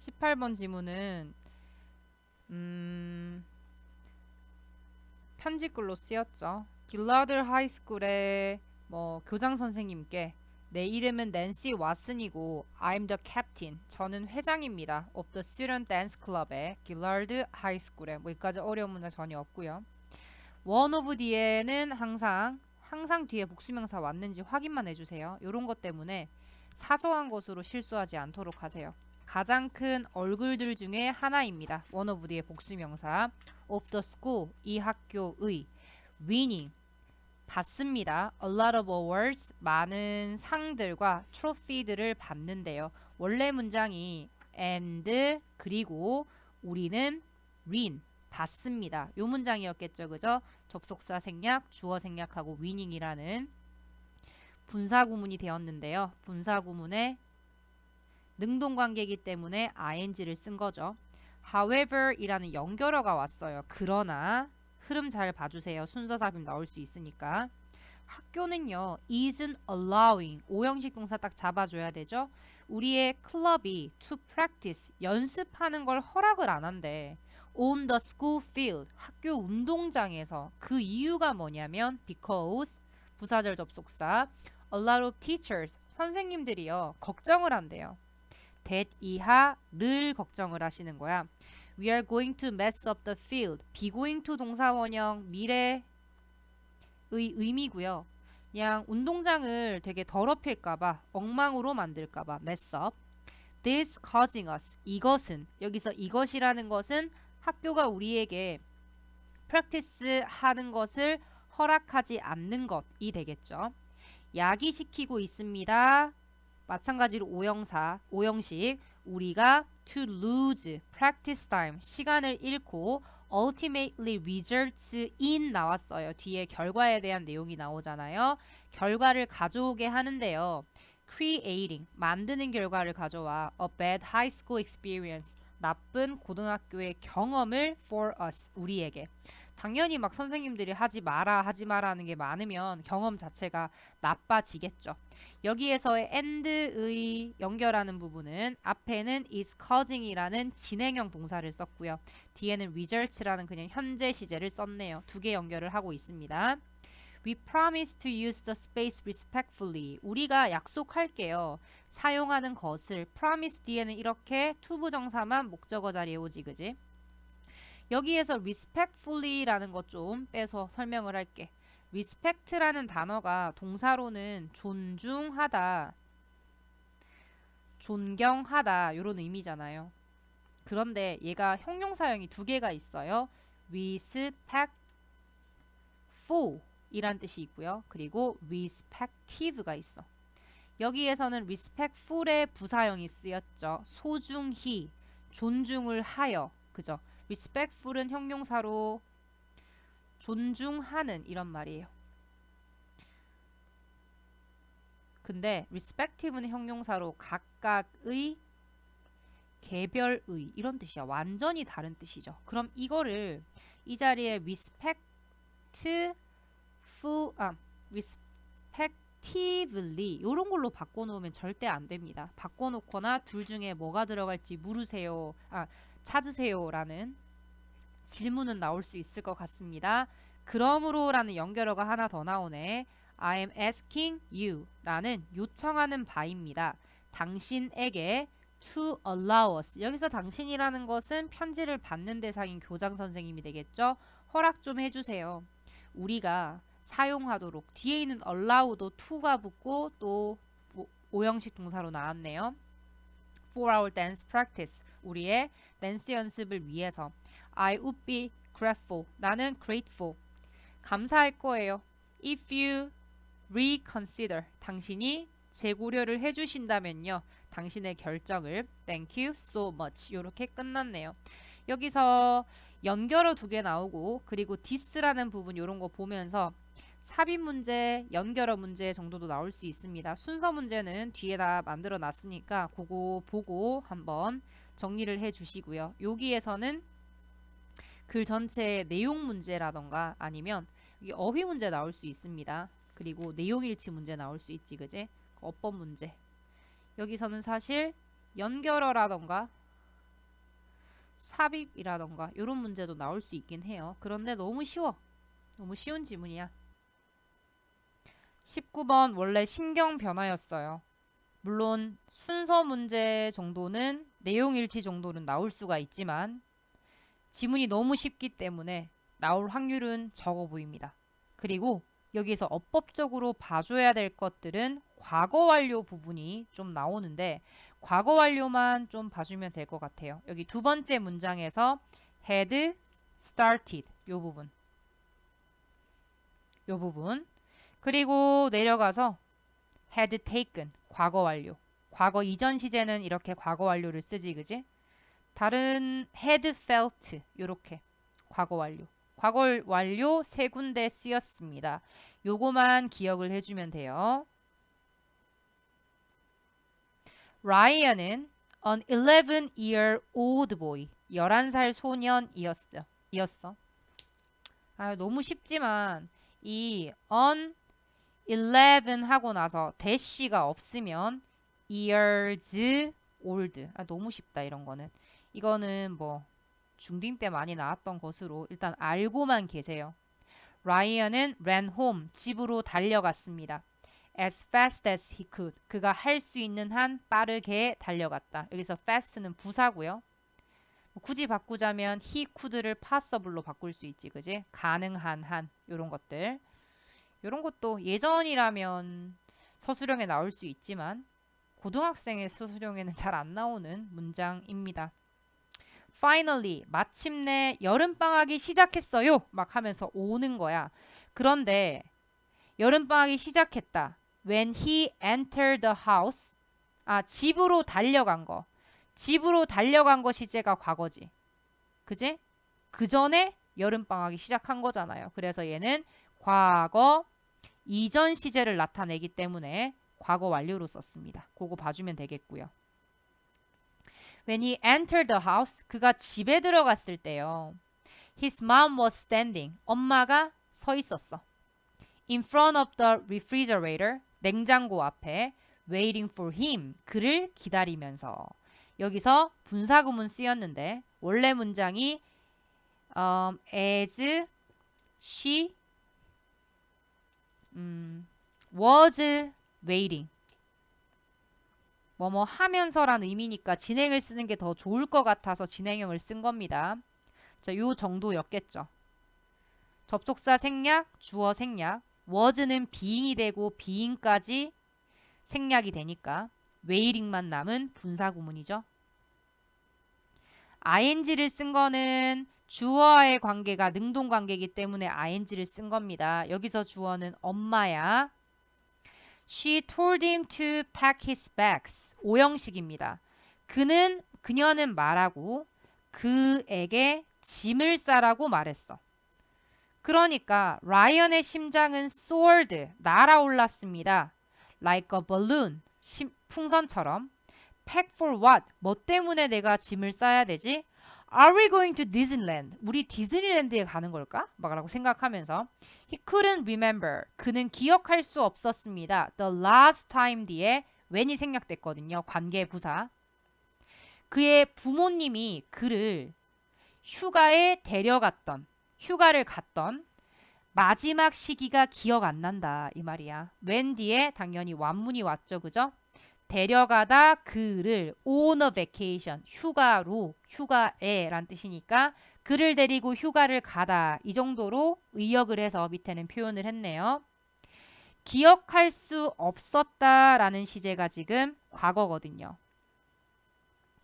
18번 지문은 편지글로 쓰였죠. 길라드 하이스쿨의 교장 선생님께 내 이름은 낸시 왓슨이고 I'm the captain. 저는 회장입니다. of the student dance club의 길라드 하이스쿨에 여기까지 어려운 문제 전혀 없고요. one of 뒤에는 항상 뒤에 복수명사 왔는지 확인만 해주세요. 이런 것 때문에 사소한 것으로 실수하지 않도록 하세요. 가장 큰 얼굴들 중에 하나입니다. one of 뒤에 복수명사 of the school 이 학교의 winning 받습니다. A lot of awards 많은 상들과 트로피들을 받는데요. 원래 문장이 and 그리고 우리는 win 받습니다. 요 문장이었겠죠. 그죠? 접속사 생략, 주어 생략하고 winning이라는 분사구문이 되었는데요. 분사구문에 능동관계이기 때문에 ing를 쓴 거죠. however 이라는 연결어가 왔어요. 그러나 흐름 잘 봐주세요. 순서 삽입 나올 수 있으니까. 학교는요 isn't allowing 오형식 동사 딱 잡아줘야 되죠. 우리의 클럽이 to practice 연습하는 걸 허락을 안 한대. on the school field 학교 운동장에서. 그 이유가 뭐냐면 because 부사절 접속사 a lot of teachers 선생님들이요 걱정을 한대요. that 이하를 걱정을 하시는 거야. We are going to mess up the field. be going to 동사원형 미래의 의미고요. 그냥 운동장을 되게 더럽힐까봐 엉망으로 만들까봐 mess up. This causing us. 이것은 여기서 이것이라는 것은 학교가 우리에게 practice 하는 것을 허락하지 않는 것이 되겠죠. 야기시키고 있습니다. 마찬가지로 오형식 우리가 to lose practice time 시간을 잃고 ultimately results in 나왔어요. 뒤에 결과에 대한 내용이 나오잖아요. 결과를 가져오게 하는데요. creating 만드는 결과를 가져와 a bad high school experience 나쁜 고등학교의 경험을 for us 우리에게. 당연히 막 선생님들이 하지 마라 하는 게 많으면 경험 자체가 나빠지겠죠. 여기에서의 and의 연결하는 부분은 앞에는 is causing이라는 진행형 동사를 썼고요. 뒤에는 results라는 그냥 현재 시제를 썼네요. 두 개 연결을 하고 있습니다. We promise to use the space respectfully. 우리가 약속할게요. 사용하는 것을 promise 뒤에는 이렇게 투부정사만 목적어 자리에 오지 그지? 여기에서 respectfully라는 것 좀 빼서 설명을 할게. respect라는 단어가 동사로는 존중하다, 존경하다 이런 의미잖아요. 그런데 얘가 형용사형이 두 개가 있어요. respectful 이란 뜻이 있고요. 그리고 respective가 있어. 여기에서는 respectful의 부사형이 쓰였죠. 소중히, 존중을 하여. 그죠? respectful은 형용사로 존중하는 이런 말이에요. 근데 respective는 형용사로 각각의, 개별의 이런 뜻이야. 완전히 다른 뜻이죠. 그럼 이거를 이 자리에 respectively 이런 걸로 바꿔놓으면 절대 안 됩니다. 바꿔놓거나 둘 중에 뭐가 들어갈지 물으세요. 찾으세요 라는 질문은 나올 수 있을 것 같습니다. 그러므로 라는 연결어가 하나 더 나오네. I am asking you. 나는 요청하는 바입니다. 당신에게 to allow us. 여기서 당신이라는 것은 편지를 받는 대상인 교장 선생님이 되겠죠. 허락 좀 해주세요. 우리가 사용하도록. 뒤에 있는 allow도 to가 붙고 또 오형식 동사로 나왔네요. For our dance practice. 우리의 댄스 연습을 위해서. I would be grateful. 나는 grateful. 감사할 거예요. If you reconsider. 당신이 재고려를 해주신다면요. 당신의 결정을. Thank you so much. 이렇게 끝났네요. 여기서 연결어 두 개 나오고 그리고 this라는 부분 이런 거 보면서 삽입 문제, 연결어 문제 정도도 나올 수 있습니다. 순서 문제는 뒤에다 만들어 놨으니까 그거 보고 한번 정리를 해 주시고요. 여기에서는 글 전체의 내용 문제라던가 아니면 여기 어휘 문제 나올 수 있습니다. 그리고 내용일치 문제 나올 수 있지, 그지? 어법 문제. 여기서는 사실 연결어라던가 삽입이라던가 이런 문제도 나올 수 있긴 해요. 그런데 너무 쉬워. 너무 쉬운 지문이야. 19번 원래 심경 변화였어요. 물론 순서 문제 정도는 내용 일치 정도는 나올 수가 있지만 지문이 너무 쉽기 때문에 나올 확률은 적어 보입니다. 그리고 여기서 어법적으로 봐줘야 될 것들은 과거 완료 부분이 좀 나오는데 과거 완료만 좀 봐주면 될 것 같아요. 여기 두 번째 문장에서 had started 요 부분 요 부분 그리고 내려가서 had taken 과거 완료 과거 이전 시제는 이렇게 과거 완료를 쓰지 그지? 다른 had felt 요렇게 과거 완료 과거 완료 세 군데 쓰였습니다. 요거만 기억을 해주면 돼요. 라이언은 an 11-year-old boy 11살 소년이었어. 너무 쉽지만 이 on 11 하고 나서 대시가 없으면 years old 너무 쉽다 이런 거는 이거는 뭐 중딩 때 많이 나왔던 것으로 일단 알고만 계세요. 라이언은 ran home 집으로 달려갔습니다. as fast as he could 그가 할 수 있는 한 빠르게 달려갔다. 여기서 fast는 부사고요. 굳이 바꾸자면 he could를 possible로 바꿀 수 있지 그지? 가능한 한 이런 것들 이런 것도 예전이라면 서술형에 나올 수 있지만 고등학생의 서술형에는 잘 안 나오는 문장입니다. Finally, 마침내 여름방학이 시작했어요. 막 하면서 오는 거야. 그런데 여름방학이 시작했다. When he entered the house. 집으로 달려간 거. 집으로 달려간 거 시제가 과거지. 그지? 그 전에 여름방학이 시작한 거잖아요. 그래서 얘는 과거 이전 시제를 나타내기 때문에 과거 완료로 썼습니다. 그거 봐주면 되겠고요. When he entered the house, 그가 집에 들어갔을 때요. His mom was standing. 엄마가 서 있었어. In front of the refrigerator, 냉장고 앞에 waiting for him. 그를 기다리면서. 여기서 분사구문 쓰였는데 원래 문장이 as she was waiting. 뭐뭐 하면서란 의미니까 진행을 쓰는 게 더 좋을 것 같아서 진행형을 쓴 겁니다. 자, 요 정도였겠죠. 접속사 생략, 주어 생략, was는 being이 되고 being까지 생략이 되니까 waiting만 남은 분사구문이죠. ing를 쓴 거는 주어와의 관계가 능동관계이기 때문에 ing를 쓴 겁니다. 여기서 주어는 엄마야. She told him to pack his bags. 오형식입니다. 그녀는 말하고 그에게 짐을 싸라고 말했어. 그러니까 라이언의 심장은 soared, 날아올랐습니다. Like a balloon, 풍선처럼. Pack for what? 뭐 때문에 내가 짐을 싸야 되지? Are we going to Disneyland? 우리 디즈니랜드에 가는 걸까? 막라고 생각하면서 He couldn't remember. 그는 기억할 수 없었습니다. The last time 뒤에 when이 생략됐거든요. 관계 부사. 그의 부모님이 그를 휴가를 갔던 마지막 시기가 기억 안 난다 이 말이야. when 뒤에 당연히 완문이 왔죠. 그죠? 데려가다 그를 on a vacation 휴가에 란 뜻이니까 그를 데리고 휴가를 가다 이 정도로 의역을 해서 밑에는 표현을 했네요. 기억할 수 없었다라는 시제가 지금 과거거든요.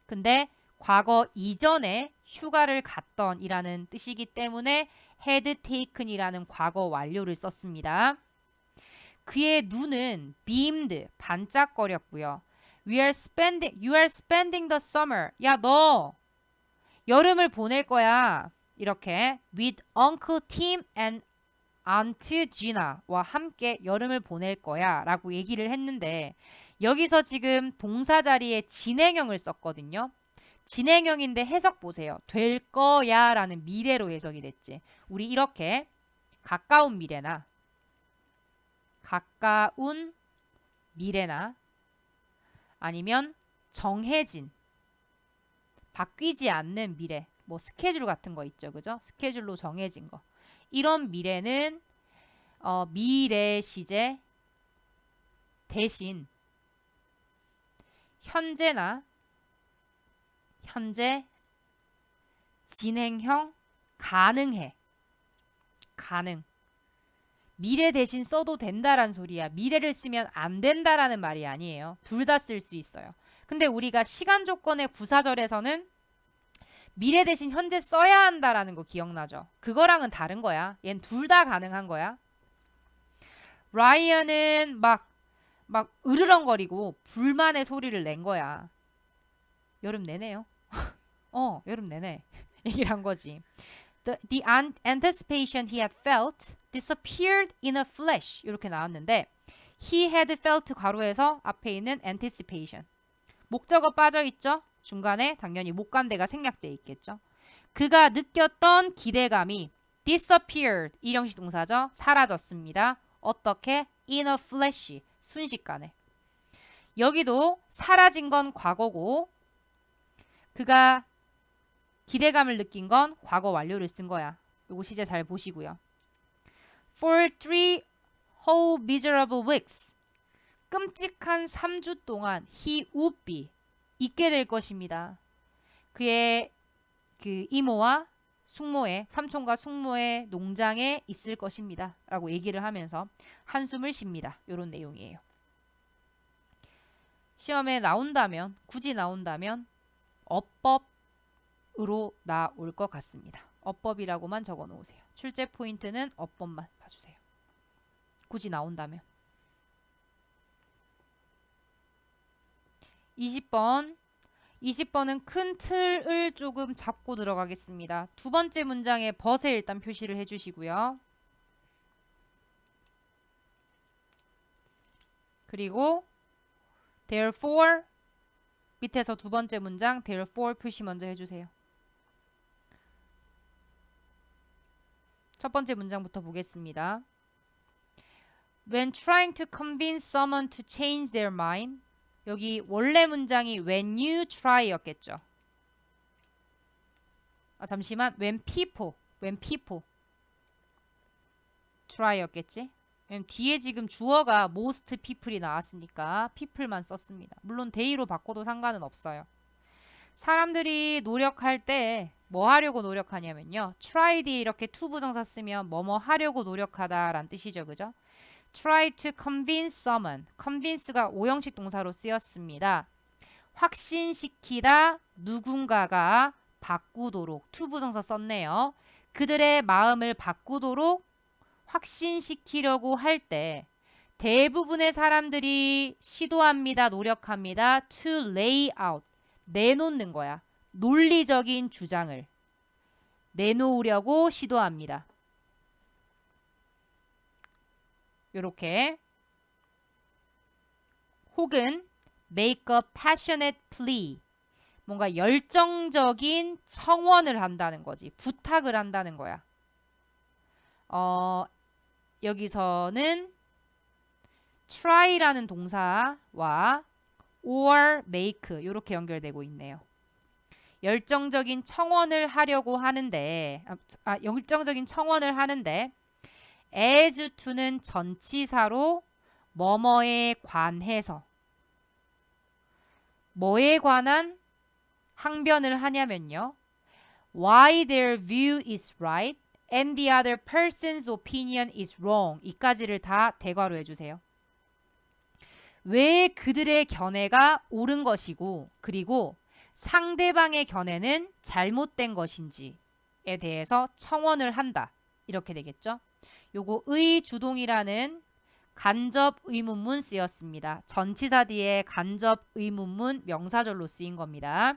근데 과거 이전에 휴가를 갔던 이라는 뜻이기 때문에 had taken이라는 과거 완료를 썼습니다. 그의 눈은 beamed, 반짝거렸고요. You are spending the summer. 야, 너 여름을 보낼 거야. 이렇게 with Uncle Tim and Aunt Gina와 함께 여름을 보낼 거야 라고 얘기를 했는데 여기서 지금 동사 자리에 진행형을 썼거든요. 진행형인데 해석 보세요. 될 거야 라는 미래로 해석이 됐지. 우리 이렇게 가까운 미래나 아니면 정해진 바뀌지 않는 미래. 뭐 스케줄 같은 거 있죠. 그죠? 스케줄로 정해진 거. 이런 미래는 미래 시제 대신 현재나 현재 진행형 가능해. 가능. 미래 대신 써도 된다란 소리야. 미래를 쓰면 안 된다라는 말이 아니에요. 둘 다 쓸 수 있어요. 근데 우리가 시간 조건의 부사절에서는 미래 대신 현재 써야 한다라는 거 기억나죠? 그거랑은 다른 거야. 얜 둘 다 가능한 거야. 라이언은 막 으르렁거리고 불만의 소리를 낸 거야. 여름 내내요. 여름 내내. 얘기를 한 거지. The anticipation he had felt disappeared in a flash. 이렇게 나왔는데 he had felt 괄호에서 앞에 있는 anticipation. 목적어 빠져 있죠? 중간에 당연히 목간대가 생략돼 있겠죠. 그가 느꼈던 기대감이 disappeared. 일형식 동사죠. 사라졌습니다. 어떻게? In a flash. 순식간에. 여기도 사라진 건 과거고 그가 기대감을 느낀 건 과거 완료를 쓴 거야. 요거 시제 잘 보시고요. For 3 whole miserable weeks. 끔찍한 3주 동안 he would be. 있게 될 것입니다. 그의 그 이모와 숙모의 삼촌과 숙모의 농장에 있을 것입니다. 라고 얘기를 하면서 한숨을 쉽니다. 요런 내용이에요. 시험에 나온다면 굳이 나온다면 어법으로 나올 것 같습니다. 어법이라고만 적어 놓으세요. 출제 포인트는 어법만 봐주세요. 굳이 나온다면. 20번. 20번은 큰 틀을 조금 잡고 들어가겠습니다. 두 번째 문장에 벗에 일단 표시를 해주시고요. 그리고 therefore 밑에서 두 번째 문장 therefore 표시 먼저 해주세요. 첫 번째 문장부터 보겠습니다. When trying to convince someone to change their mind. 여기 원래 문장이 when you try 였겠죠. 잠시만. when people try 였겠지. 뒤에 지금 주어가 most people이 나왔으니까 people만 썼습니다. 물론 they로 바꿔도 상관은 없어요. 사람들이 노력할 때 뭐 하려고 노력하냐면요. try 뒤에 이렇게 to 부정사 쓰면 뭐뭐 하려고 노력하다라는 뜻이죠. 그죠? try to convince someone. convince가 오형식 동사로 쓰였습니다. 확신시키다 누군가가 바꾸도록 to 부정사 썼네요. 그들의 마음을 바꾸도록 확신시키려고 할 때 대부분의 사람들이 시도합니다. 노력합니다. to lay out. 내놓는 거야. 논리적인 주장을 내놓으려고 시도합니다. 요렇게. 혹은 make a passionate plea. 뭔가 열정적인 청원을 한다는 거지. 부탁을 한다는 거야. 여기서는 try라는 동사와 or make 이렇게 연결되고 있네요. 열정적인 청원을 하려고 하는데 열정적인 청원을 하는데 as to는 전치사로 뭐뭐에 관해서 뭐에 관한 항변을 하냐면요. Why their view is right and the other person's opinion is wrong. 이까지를 다 대괄호 해주세요. 왜 그들의 견해가 옳은 것이고 그리고 상대방의 견해는 잘못된 것인지에 대해서 청원을 한다. 이렇게 되겠죠. 요거 의 주동이라는 간접 의문문 쓰였습니다. 전치사 뒤에 간접 의문문 명사절로 쓰인 겁니다.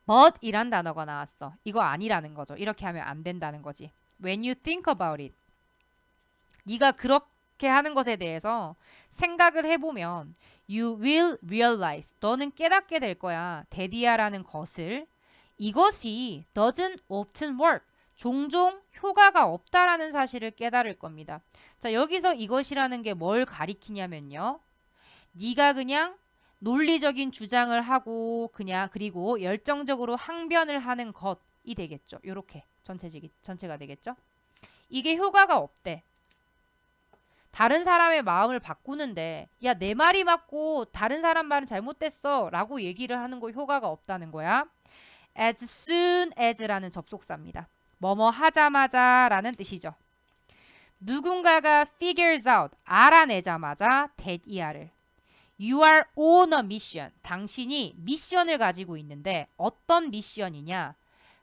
but 이란 단어가 나왔어. 이거 아니라는 거죠. 이렇게 하면 안 된다는 거지. When you think about it. 네가 그렇게 하는 것에 대해서 생각을 해보면 you will realize. 너는 깨닫게 될 거야. 대디아라는 것을. 이것이 doesn't often work. 종종 효과가 없다라는 사실을 깨달을 겁니다. 자, 여기서 이것이라는 게 뭘 가리키냐면요. 네가 그냥 논리적인 주장을 하고 그리고 열정적으로 항변을 하는 것이 되겠죠. 요렇게 전체가 되겠죠. 이게 효과가 없대. 다른 사람의 마음을 바꾸는데 야, 내 말이 맞고 다른 사람 말은 잘못됐어 라고 얘기를 하는 거 효과가 없다는 거야. as soon as라는 접속사입니다. 뭐뭐 하자마자 라는 뜻이죠. 누군가가 figures out, 알아내자마자 that ER을 You are on a mission. 당신이 미션을 가지고 있는데 어떤 미션이냐?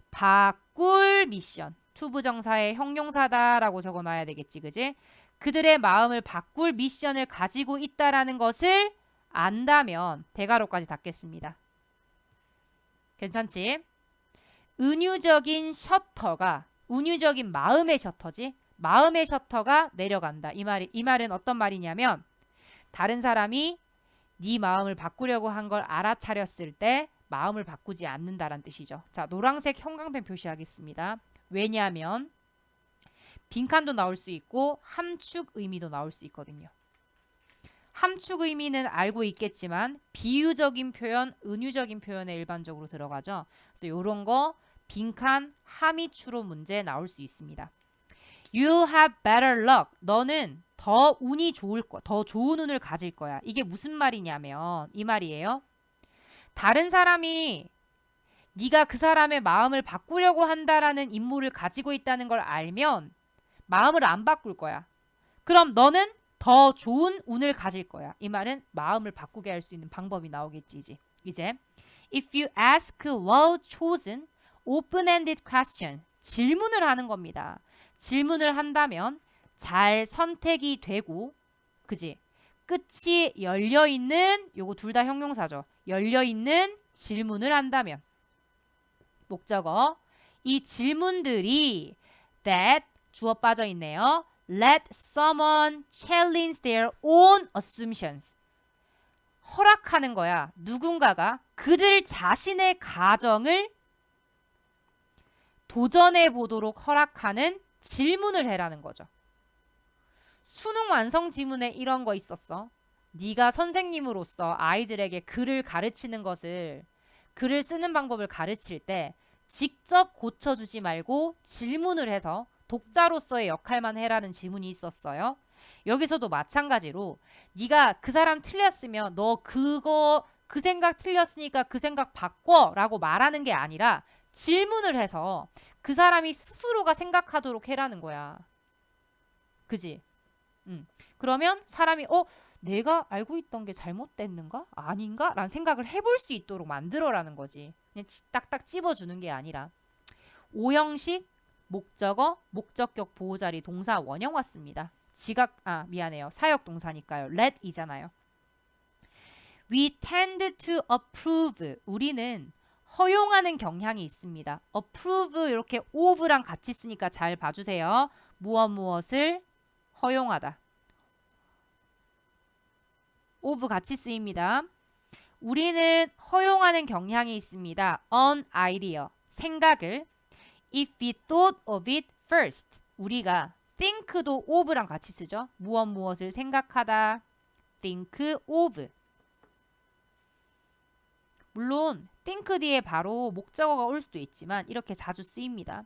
바꿀 미션. 투부정사의 형용사다라고 적어놔야 되겠지, 그지? 그들의 마음을 바꿀 미션을 가지고 있다라는 것을 안다면 대괄호까지 닫겠습니다. 괜찮지? 은유적인 셔터가 은유적인 마음의 셔터지. 마음의 셔터가 내려간다. 이 말은 어떤 말이냐면 다른 사람이 네 마음을 바꾸려고 한 걸 알아차렸을 때 마음을 바꾸지 않는다란 뜻이죠. 자, 노란색 형광펜 표시하겠습니다. 왜냐하면 빈칸도 나올 수 있고 함축 의미도 나올 수 있거든요. 함축 의미는 알고 있겠지만 비유적인 표현, 은유적인 표현에 일반적으로 들어가죠. 그래서 이런 거 빈칸 함의추로 문제 나올 수 있습니다. You have better luck. 너는 더 운이 좋을 거, 더 좋은 운을 가질 거야. 이게 무슨 말이냐면 이 말이에요. 다른 사람이 네가 그 사람의 마음을 바꾸려고 한다라는 임무를 가지고 있다는 걸 알면 마음을 안 바꿀 거야. 그럼 너는 더 좋은 운을 가질 거야. 이 말은 마음을 바꾸게 할 수 있는 방법이 나오겠지. 이제 If you ask well chosen, open-ended question, 질문을 하는 겁니다. 질문을 한다면 잘 선택이 되고, 그지? 끝이 열려있는, 요거 둘 다 형용사죠. 열려있는 질문을 한다면 목적어, 이 질문들이 that 주어 빠져 있네요. Let someone challenge their own assumptions. 허락하는 거야. 누군가가 그들 자신의 가정을 도전해 보도록 허락하는 질문을 해라는 거죠. 수능 완성 지문에 이런 거 있었어. 네가 선생님으로서 아이들에게 글을 가르치는 것을, 글을 쓰는 방법을 가르칠 때 직접 고쳐주지 말고 질문을 해서 독자로서의 역할만 해라는 질문이 있었어요. 여기서도 마찬가지로 네가 그 사람 틀렸으면 너 그 생각 틀렸으니까 그 생각 바꿔 라고 말하는 게 아니라 질문을 해서 그 사람이 스스로가 생각하도록 해라는 거야. 그지? 그러면 사람이 내가 알고 있던 게 잘못됐는가? 아닌가? 라는 생각을 해볼 수 있도록 만들어라는 거지. 그냥 딱딱 찝어주는 게 아니라. 오형식 목적어, 목적격 보호자리 동사 원형 왔습니다. 미안해요. 사역 동사니까요. let이잖아요. We tend to approve. 우리는 허용하는 경향이 있습니다. approve 이렇게 of랑 같이 쓰니까 잘 봐주세요. 무엇을 허용하다. of 같이 쓰입니다. 우리는 허용하는 경향이 있습니다. an idea, 생각을. If we thought of it first. 우리가 think도 of랑 같이 쓰죠. 무엇을 생각하다. think of. 물론 think 뒤에 바로 목적어가 올 수도 있지만 이렇게 자주 쓰입니다.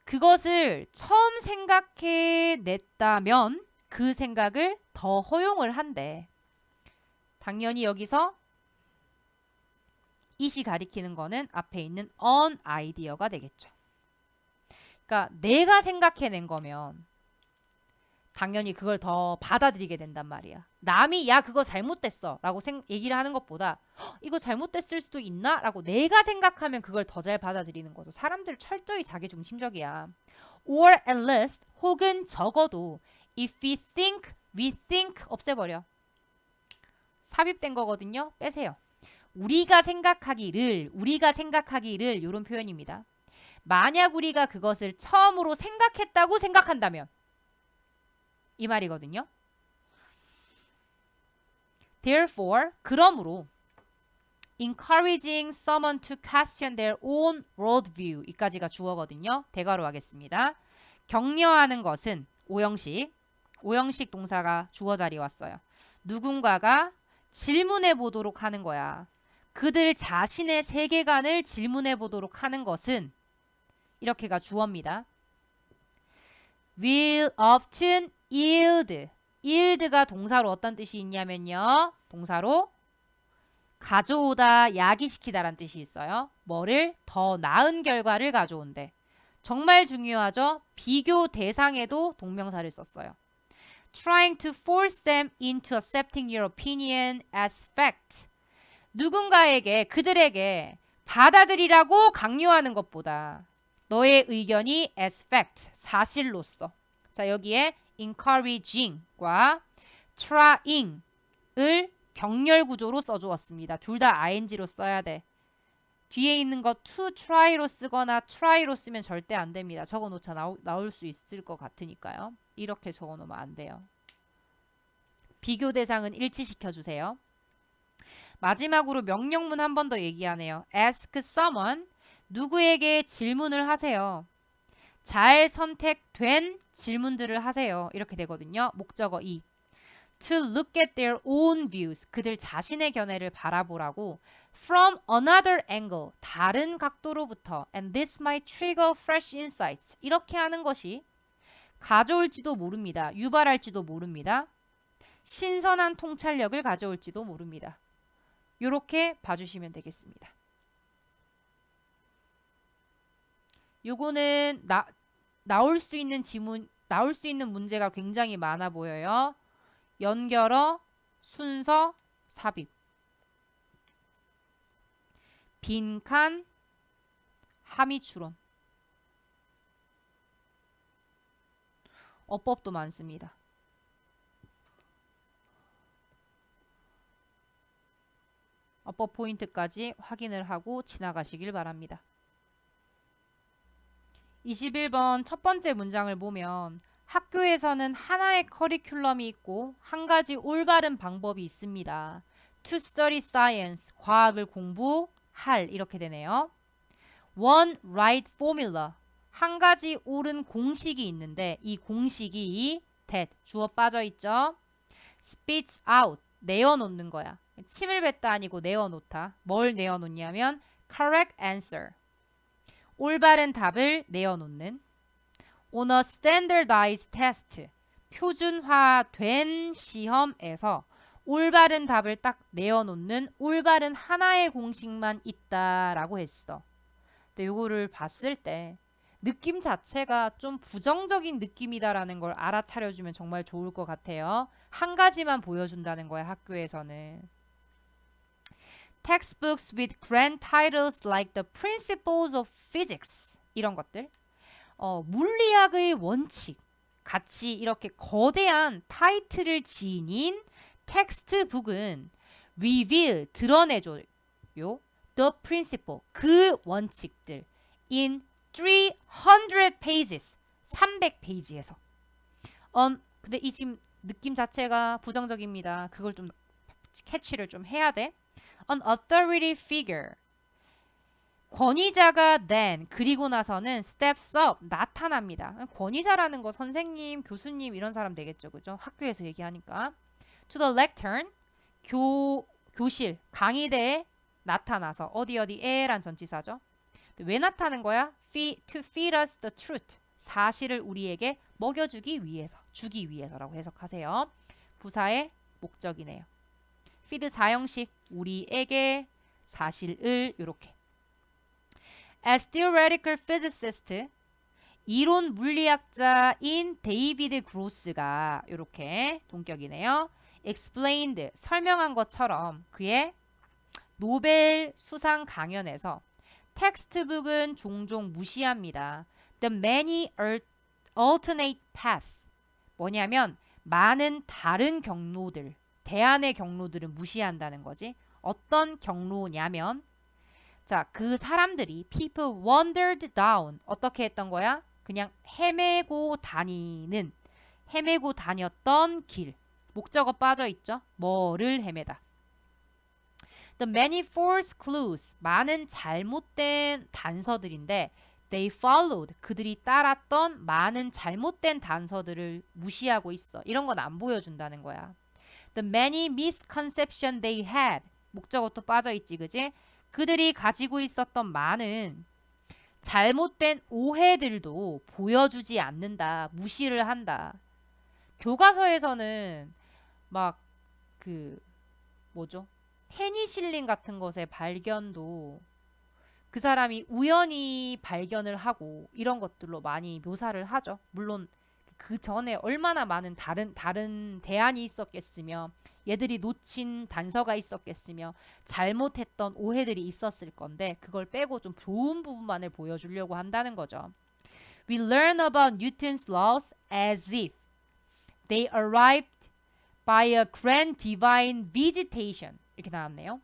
그것을 처음 생각해냈다면 그 생각을 더 허용을 한대. 당연히 여기서 it이 가리키는 거는 앞에 있는 an idea가 되겠죠. 그러니까 내가 생각해낸 거면 당연히 그걸 더 받아들이게 된단 말이야. 남이 야 그거 잘못됐어 라고 얘기를 하는 것보다 이거 잘못됐을 수도 있나? 라고 내가 생각하면 그걸 더 잘 받아들이는 거죠. 사람들 철저히 자기중심적이야. Or at least 혹은 적어도 if we think 없애버려. 삽입된 거거든요. 빼세요. 우리가 생각하기를 이런 표현입니다. 만약 우리가 그것을 처음으로 생각했다고 생각한다면 이 말이거든요. Therefore, 그러므로 encouraging someone to question their own worldview 이까지가 주어거든요. 대괄호 하겠습니다. 격려하는 것은 오형식 동사가 주어 자리에 왔어요. 누군가가 질문해 보도록 하는 거야. 그들 자신의 세계관을 질문해 보도록 하는 것은 이렇게가 주어입니다. will often yield. yield가 동사로 어떤 뜻이 있냐면요. 동사로 가져오다, 야기시키다라는 뜻이 있어요. 뭐를? 더 나은 결과를 가져온대. 정말 중요하죠. 비교 대상에도 동명사를 썼어요. Trying to force them into accepting your opinion as fact. 누군가에게, 그들에게 받아들이라고 강요하는 것보다 너의 의견이 as fact, 사실로서. 자, 여기에 encouraging과 trying을 병렬 구조로 써주었습니다. 둘 다 ing로 써야 돼. 뒤에 있는 거 to try로 쓰거나 try로 쓰면 절대 안 됩니다. 적어놓자 나올 수 있을 것 같으니까요. 이렇게 적어놓으면 안 돼요. 비교 대상은 일치시켜 주세요. 마지막으로 명령문 한 번 더 얘기하네요. ask someone. 누구에게 질문을 하세요. 잘 선택된 질문들을 하세요. 이렇게 되거든요. 목적어 2. To look at their own views. 그들 자신의 견해를 바라보라고. From another angle. 다른 각도로부터. And this might trigger fresh insights. 이렇게 하는 것이 가져올지도 모릅니다. 유발할지도 모릅니다. 신선한 통찰력을 가져올지도 모릅니다. 이렇게 봐주시면 되겠습니다. 요거는 나올 수 있는 지문, 나올 수 있는 문제가 굉장히 많아 보여요. 연결어, 순서, 삽입. 빈칸, 함의 추론. 어법도 많습니다. 어법 포인트까지 확인을 하고 지나가시길 바랍니다. 21번 첫 번째 문장을 보면 학교에서는 하나의 커리큘럼이 있고 한 가지 올바른 방법이 있습니다. To study science, 과학을 공부할 이렇게 되네요. One right formula, 한 가지 옳은 공식이 있는데 이 공식이 that, 주어 빠져있죠. spits out, 내어놓는 거야. 침을 뱉다 아니고 내어놓다. 뭘 내어놓냐면 correct answer, 올바른 답을 내어놓는. On a standardized test, 표준화된 시험에서 올바른 답을 딱 내어놓는 올바른 하나의 공식만 있다라고 했어. 근데 요거를 봤을 때 느낌 자체가 좀 부정적인 느낌이다라는 걸 알아차려주면 정말 좋을 것 같아요. 한 가지만 보여준다는 거야, 학교에서는. Textbooks with grand titles like the Principles of Physics, 이런 것들. 물리학의 원칙, 같이 이렇게 거대한 타이틀을 지닌 텍스트북은 reveal, 드러내줘요. The principle, 그 원칙들 in 300 pages, 300페이지에서. 근데 이 지금 느낌 자체가 부정적입니다. 그걸 좀 캐치를 좀 해야 돼. An authority figure, 권위자가 then, 그리고 나서는 steps up, 나타납니다. 권위자라는 거 선생님, 교수님 이런 사람 되겠죠. 그죠? 학교에서 얘기하니까. To the lectern, 교실, 강의대에 나타나서 어디에란 전치사죠. 왜 나타나는 거야? To feed us the truth, 사실을 우리에게 먹여주기 위해서, 주기 위해서라고 해석하세요. 부사의 목적이네요. feed 사형식, 우리에게 사실을, 이렇게. As theoretical physicist, 이론 물리학자인 데이비드 그로스가, 이렇게 동격이네요. explained, 설명한 것처럼 그의 노벨 수상 강연에서 텍스트북은 종종 무시합니다. The many alternate paths, 뭐냐면 많은 다른 경로들, 대안의 경로들을 무시한다는 거지. 어떤 경로냐면, 자, 그 사람들이 people wandered down, 어떻게 했던 거야? 그냥 헤매고 다녔던 길. 목적어 빠져 있죠? 뭐를 헤매다. The many false clues, 많은 잘못된 단서들인데 they followed, 그들이 따랐던 많은 잘못된 단서들을 무시하고 있어. 이런 건 안 보여준다는 거야. The many misconceptions they had. 목적어 또 빠져있지, 그지? 그들이 가지고 있었던 많은 잘못된 오해들도 보여주지 않는다. 무시를 한다. 교과서에서는 막 그 뭐죠? 페니실린 같은 것의 발견도 그 사람이 우연히 발견을 하고 이런 것들로 많이 묘사를 하죠. 물론 그 전에 얼마나 많은 다른 대안이 있었겠으며 얘들이 놓친 단서가 있었겠으며 잘못했던 오해들이 있었을 건데 그걸 빼고 좀 좋은 부분만을 보여주려고 한다는 거죠. We learn about Newton's laws as if they arrived by a grand divine visitation. 이렇게 나왔네요.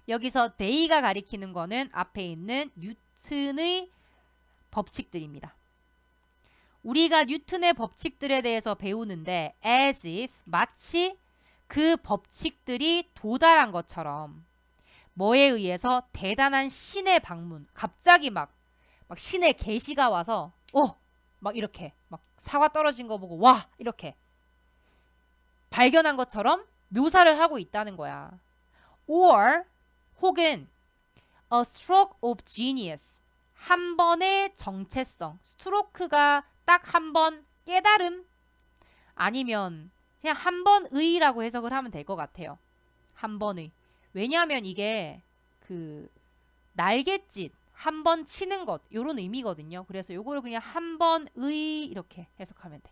여기서 they가 가리키는 거는 앞에 있는 뉴턴의 법칙들입니다. 우리가 뉴턴의 법칙들에 대해서 배우는데 as if 마치 그 법칙들이 도달한 것처럼 뭐에 의해서 대단한 신의 방문 갑자기 막 신의 계시가 와서 막 이렇게 막 사과 떨어진 거 보고 와 이렇게 발견한 것처럼 묘사를 하고 있다는 거야. or 혹은 a stroke of genius 한 번의 정체성 스트로크가 딱 한 번 깨달음 아니면 그냥 한 번의라고 해석을 하면 될 것 같아요. 한 번의. 왜냐하면 이게 그 날갯짓 한 번 치는 것 요런 의미거든요. 그래서 요거를 그냥 한 번의 이렇게 해석하면 돼.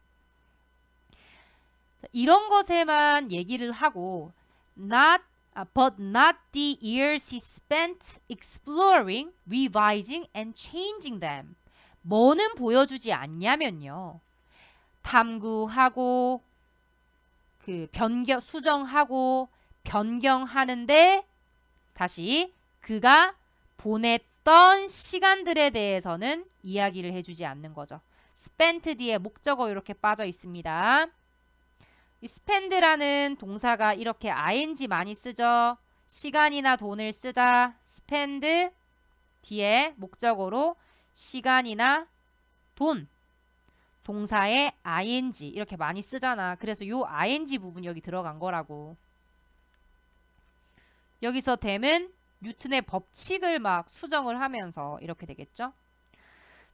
이런 것에만 얘기를 하고 but not the years he spent exploring, revising and changing them. 뭐는 보여주지 않냐면요. 탐구하고 그 수정하고 변경하는데 다시 그가 보냈던 시간들에 대해서는 이야기를 해주지 않는 거죠. spent 뒤에 목적어 이렇게 빠져 있습니다. 이 spend라는 동사가 이렇게 ing 많이 쓰죠. 시간이나 돈을 쓰다. spend 뒤에 목적어로 시간이나 돈 동사에 ing 이렇게 많이 쓰잖아. 그래서 요 ing 부분 여기 들어간 거라고. 여기서 them은 뉴턴의 법칙을 막 수정을 하면서 이렇게 되겠죠.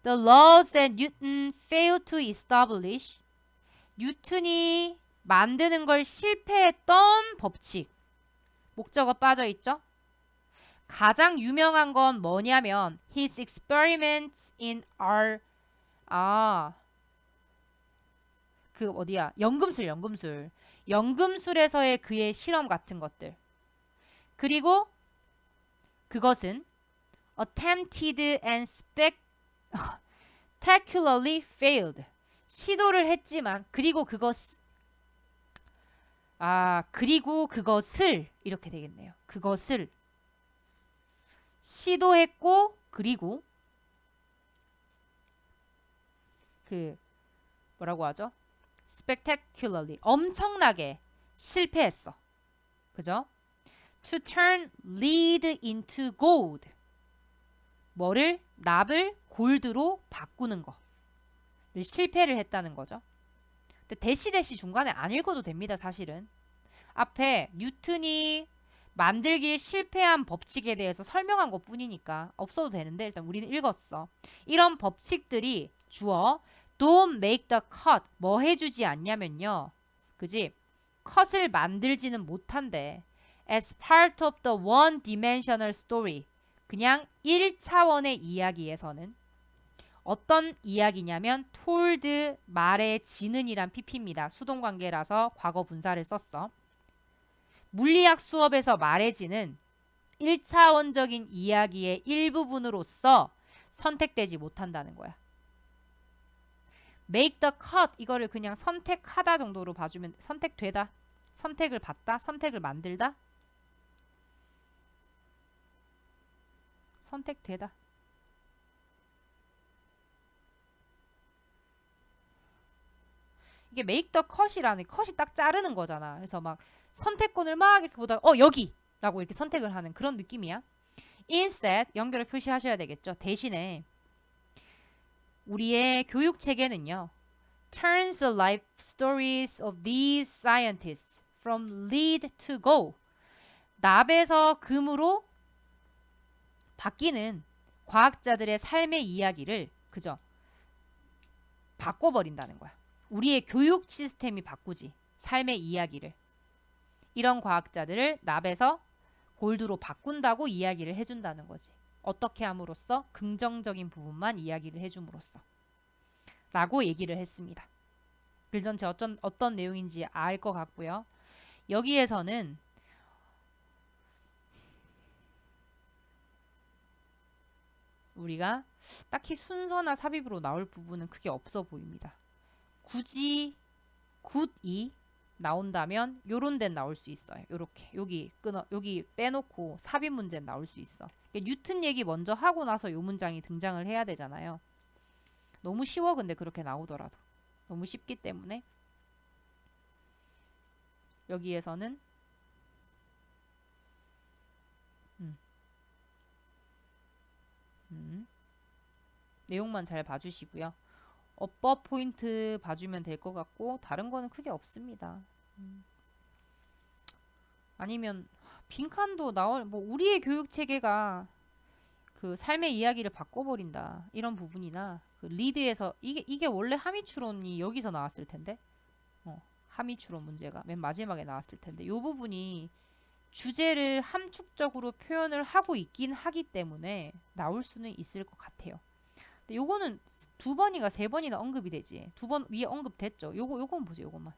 The laws that Newton failed to establish. 뉴턴이 만드는 걸 실패했던 법칙. 목적어 빠져 있죠? 가장 유명한 건 뭐냐면 his experiments in our 그 어디야? 연금술. 연금술에서의 그의 실험 같은 것들. 그리고 그것은 attempted and spectacularly failed. 시도를 했지만 그리고 그것을 이렇게 되겠네요. 그것을 시도했고 그리고 그 뭐라고 하죠? spectacularly 엄청나게 실패했어. 그죠? To turn lead into gold. 뭐를? 납을 골드로 바꾸는 거를 실패를 했다는 거죠. 근데 대시 중간에 안 읽어도 됩니다. 사실은. 앞에 뉴턴이 만들길 실패한 법칙에 대해서 설명한 것 뿐이니까 없어도 되는데 일단 우리는 읽었어. 이런 법칙들이 주어 don't make the cut 뭐 해주지 않냐면요. 그지? 컷을 만들지는 못한대. As part of the one-dimensional story 그냥 1차원의 이야기에서는 어떤 이야기냐면 told 말해지는이란 PP입니다. 수동관계라서 과거 분사를 썼어. 물리학 수업에서 말해지는 1차원적인 이야기의 일부분으로서 선택되지 못한다는 거야. make the cut 이거를 그냥 선택하다 정도로 봐주면 선택되다, 선택을 받다, 선택을 만들다, 선택되다. 이게 make the cut이라는 컷이 딱 자르는 거잖아. 그래서 막 선택권을 막 이렇게 보다가 여기! 라고 이렇게 선택을 하는 그런 느낌이야. instead 연결을 표시하셔야 되겠죠. 대신에 우리의 교육 체계는요. turns the life stories of these scientists from lead to go. 납에서 금으로 바뀌는 과학자들의 삶의 이야기를 그저 바꿔버린다는 거야. 우리의 교육 시스템이 바꾸지. 삶의 이야기를. 이런 과학자들을 납에서 골드로 바꾼다고 이야기를 해준다는 거지. 어떻게 함으로써? 긍정적인 부분만 이야기를 해줌으로써. 라고 얘기를 했습니다. 글 전체 어떤 내용인지 알 것 같고요. 여기에서는 우리가 딱히 순서나 삽입으로 나올 부분은 크게 없어 보입니다. 굳이 굿이 나온다면 요런 데는 나올 수 있어요. 요렇게 여기 빼놓고 삽입 문제는 나올 수 있어. 그러니까 뉴튼 얘기 먼저 하고 나서 요 문장이 등장을 해야 되잖아요. 너무 쉬워. 근데 그렇게 나오더라도 너무 쉽기 때문에 여기에서는 내용만 잘 봐주시고요. 어법 포인트 봐주면 될 것 같고 다른 거는 크게 없습니다. 아니면 빈칸도 나올 뭐 우리의 교육 체계가 그 삶의 이야기를 바꿔버린다 이런 부분이나 그 리드에서 이게 원래 하미추론이 여기서 나왔을 텐데 하미추론 문제가 맨 마지막에 나왔을 텐데 이 부분이 주제를 함축적으로 표현을 하고 있긴 하기 때문에 나올 수는 있을 것 같아요. 근데 요거는 두 번이가 세 번이나 언급이 되지. 두 번 위에 언급됐죠. 요건 보세요. 요것만.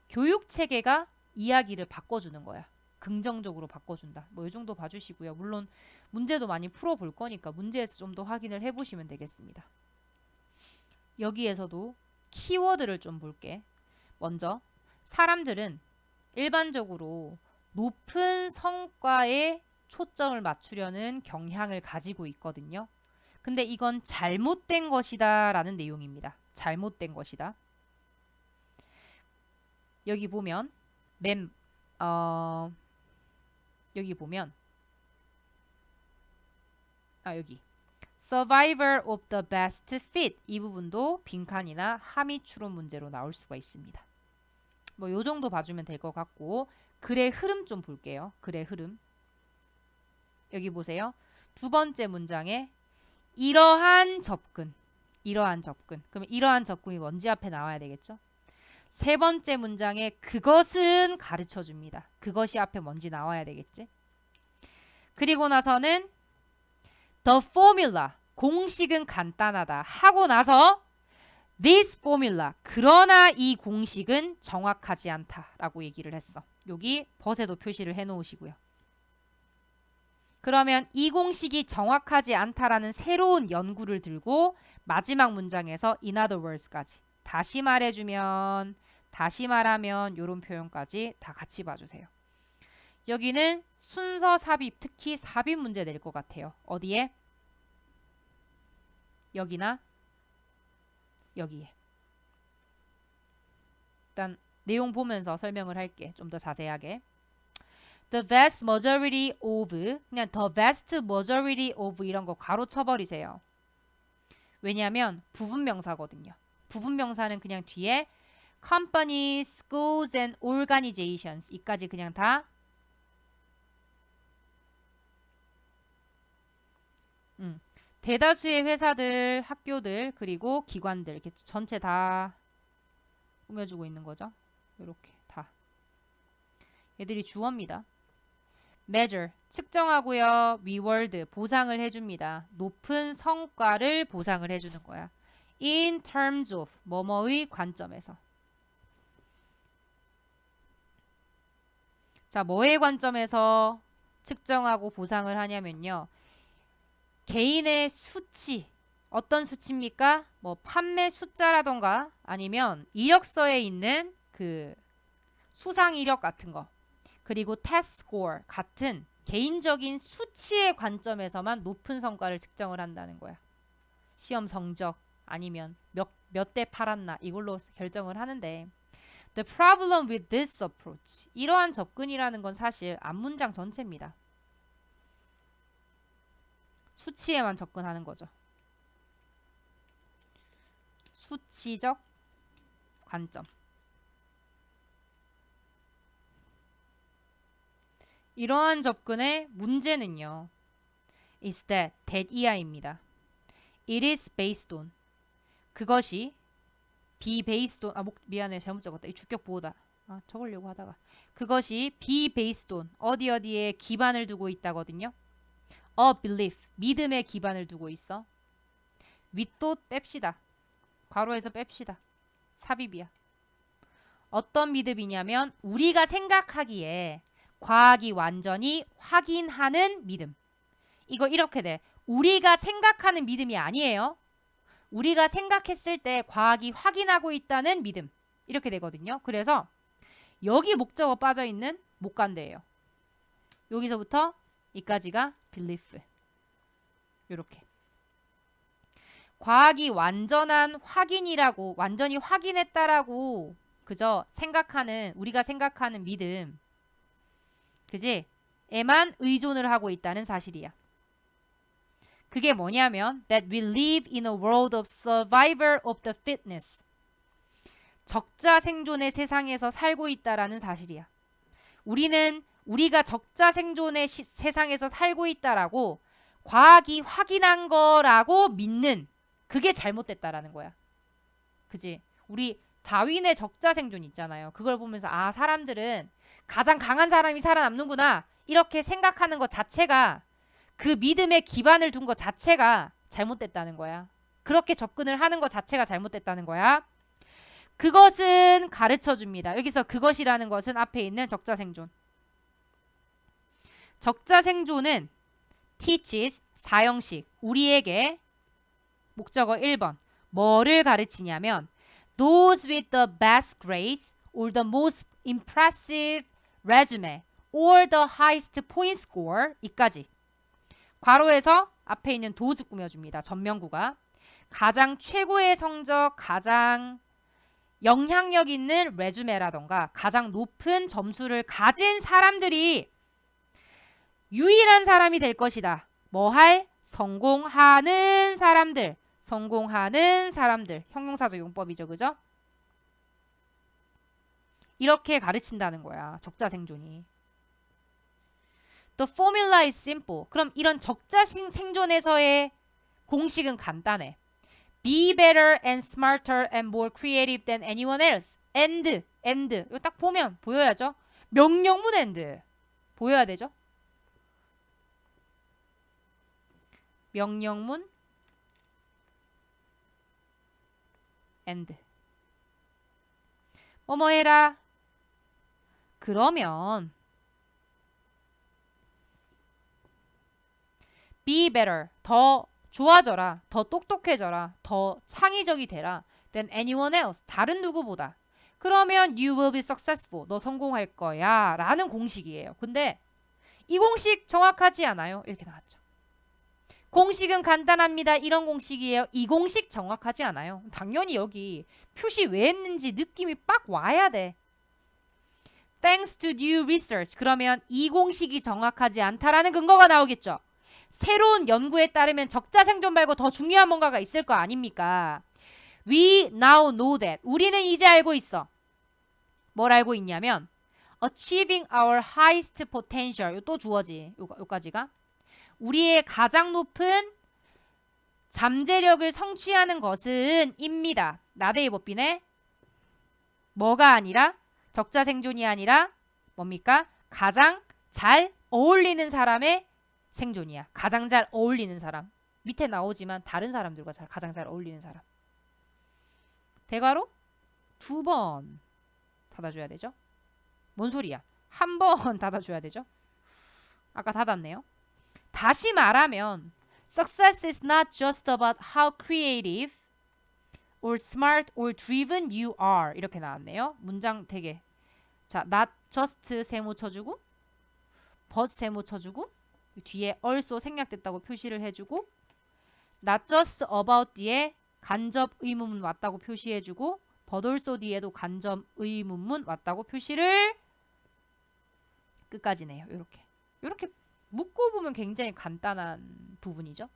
교육 체계가 이야기를 바꿔주는 거야. 긍정적으로 바꿔준다. 뭐 이 정도 봐주시고요. 물론 문제도 많이 풀어볼 거니까 문제에서 좀 더 확인을 해보시면 되겠습니다. 여기에서도 키워드를 좀 볼게. 먼저 사람들은 일반적으로 높은 성과에 초점을 맞추려는 경향을 가지고 있거든요. 근데 이건 잘못된 것이다 라는 내용입니다. 잘못된 것이다. 여기 보면 여기 보면 여기 Survivor of the best fit 이 부분도 빈칸이나 하미추론 문제로 나올 수가 있습니다. 뭐 요 정도 봐주면 될 것 같고 글의 흐름 좀 볼게요. 글의 흐름. 여기 보세요. 두 번째 문장에 이러한 접근. 그러면 이러한 접근이 뭔지 앞에 나와야 되겠죠? 세 번째 문장에 그것은 가르쳐 줍니다. 그것이 앞에 뭔지 나와야 되겠지? 그리고 나서는 the formula. 공식은 간단하다. 하고 나서 this formula. 그러나 이 공식은 정확하지 않다라고 얘기를 했어. 여기 버세도 표시를 해 놓으시고요. 그러면 이 공식이 정확하지 않다라는 새로운 연구를 들고 마지막 문장에서 in other words까지 다시 말하면 이런 표현까지 다 같이 봐주세요. 여기는 순서 삽입, 특히 삽입 문제 낼 것 같아요. 어디에? 여기나 여기에. 일단 내용 보면서 설명을 할게. 좀 더 자세하게. The vast majority of 그냥 the vast majority of 이런 거 가로 쳐버리세요. 왜냐하면 부분명사거든요. 부분명사는 그냥 뒤에 companies, schools and organizations 이까지 그냥 다 대다수의 회사들, 학교들 그리고 기관들 이렇게 전체 다 꾸며주고 있는 거죠. 이렇게 다 얘들이 주어입니다. measure 측정하고요. reward 보상을 해줍니다. 높은 성과를 보상을 해주는 거야. in terms of 뭐뭐의 관점에서. 자, 뭐의 관점에서 측정하고 보상을 하냐면요. 개인의 수치. 어떤 수치입니까? 뭐 판매 숫자라던가 아니면 이력서에 있는 그 수상 이력 같은 거. 그리고 test score 같은 개인적인 수치의 관점에서만 높은 성과를 측정을 한다는 거야. 시험 성적 아니면 몇 대 팔았나 이걸로 결정을 하는데 The problem with this approach 이러한 접근이라는 건 사실 앞문장 전체입니다. 수치에만 접근하는 거죠. 수치적 관점. 이러한 접근의 문제는요. is that 이하입니다. It is based on. 그것이 be based on. 미안해. 잘못 적었다. 이 주격 보호다. 적으려고 하다가. 그것이 be based on. 어디에 기반을 두고 있다거든요. A belief. 믿음에 기반을 두고 있어. we thought 뺍시다. 괄호에서 뺍시다. 삽입이야. 어떤 믿음이냐면 우리가 생각하기에 과학이 완전히 확인하는 믿음. 이거 이렇게 돼. 우리가 생각하는 믿음이 아니에요. 우리가 생각했을 때 과학이 확인하고 있다는 믿음. 이렇게 되거든요. 그래서 여기 목적어 빠져있는 못 간대예요. 여기서부터 이까지가 belief. 요렇게. 과학이 완전한 확인이라고, 완전히 확인했다라고 그저 생각하는, 우리가 생각하는 믿음. 그지? 에만 의존을 하고 있다는 사실이야. 그게 뭐냐면 that we live in a world of survivor of the fittest. 적자 생존의 세상에서 살고 있다라는 사실이야. 우리가 적자 생존의 세상에서 살고 있다라고 과학이 확인한 거라고 믿는 그게 잘못됐다라는 거야. 그지? 우리 다윈의 적자 생존 있잖아요. 그걸 보면서 사람들은 가장 강한 사람이 살아남는구나. 이렇게 생각하는 것 자체가 그 믿음에 기반을 둔 것 자체가 잘못됐다는 거야. 그렇게 접근을 하는 것 자체가 잘못됐다는 거야. 그것은 가르쳐 줍니다. 여기서 그것이라는 것은 앞에 있는 적자 생존. 적자 생존은 teaches 사형식 우리에게 목적어 1번 뭐를 가르치냐면 those with the best grades or the most impressive resume or the highest point score 이까지 괄호에서 앞에 있는 those 꾸며줍니다. 전명구가 가장 최고의 성적, 가장 영향력 있는 레주메라던가 가장 높은 점수를 가진 사람들이 유일한 사람이 될 것이다. 뭐 할? 성공하는 사람들. 성공하는 사람들. 형용사적 용법이죠. 그죠? 이렇게 가르친다는 거야. 적자 생존이. The formula is simple. 그럼 이런 적자 생존에서의 공식은 간단해. Be better and smarter and more creative than anyone else. And. 이거 딱 보면 보여야죠. 명령문 and. 보여야 되죠. 명령문 and. 뭐뭐 해라. 그러면 be better. 더 좋아져라. 더 똑똑해져라. 더 창의적이 되라. than anyone else. 다른 누구보다. 그러면 you will be successful. 너 성공할 거야. 라는 공식이에요. 근데 이 공식 정확하지 않아요. 이렇게 나왔죠. 공식은 간단합니다. 이런 공식이에요. 이 공식 정확하지 않아요. 당연히 여기 표시 왜 했는지 느낌이 빡 와야 돼. Thanks to new research. 그러면 이 공식이 정확하지 않다라는 근거가 나오겠죠. 새로운 연구에 따르면 적자 생존 말고 더 중요한 뭔가가 있을 거 아닙니까? We now know that. 우리는 이제 알고 있어. 뭘 알고 있냐면 achieving our highest potential. 또 주어지. 요까지가. 우리의 가장 높은 잠재력을 성취하는 것은 입니다. 나대이 법빈의 뭐가 아니라 적자 생존이 아니라 뭡니까? 가장 잘 어울리는 사람의 생존이야. 가장 잘 어울리는 사람. 밑에 나오지만 다른 사람들과 가장 잘 어울리는 사람. 대괄호 2번 닫아줘야 되죠. 뭔 소리야? 한 번 닫아줘야 되죠. 아까 닫았네요. 다시 말하면 success is not just about how creative or smart or driven you are. 이렇게 나왔네요. 문장 되게 자, not just 세모 쳐주고 but 세모 쳐주고 뒤에 also 생략됐다고 표시를 해주고 not just about 뒤에 간접 의문문 왔다고 표시해주고 but also 뒤에도 간접 의문문 왔다고 표시를 끝까지네요. 이렇게 묶고 보면 굉장히 간단한 부분이죠.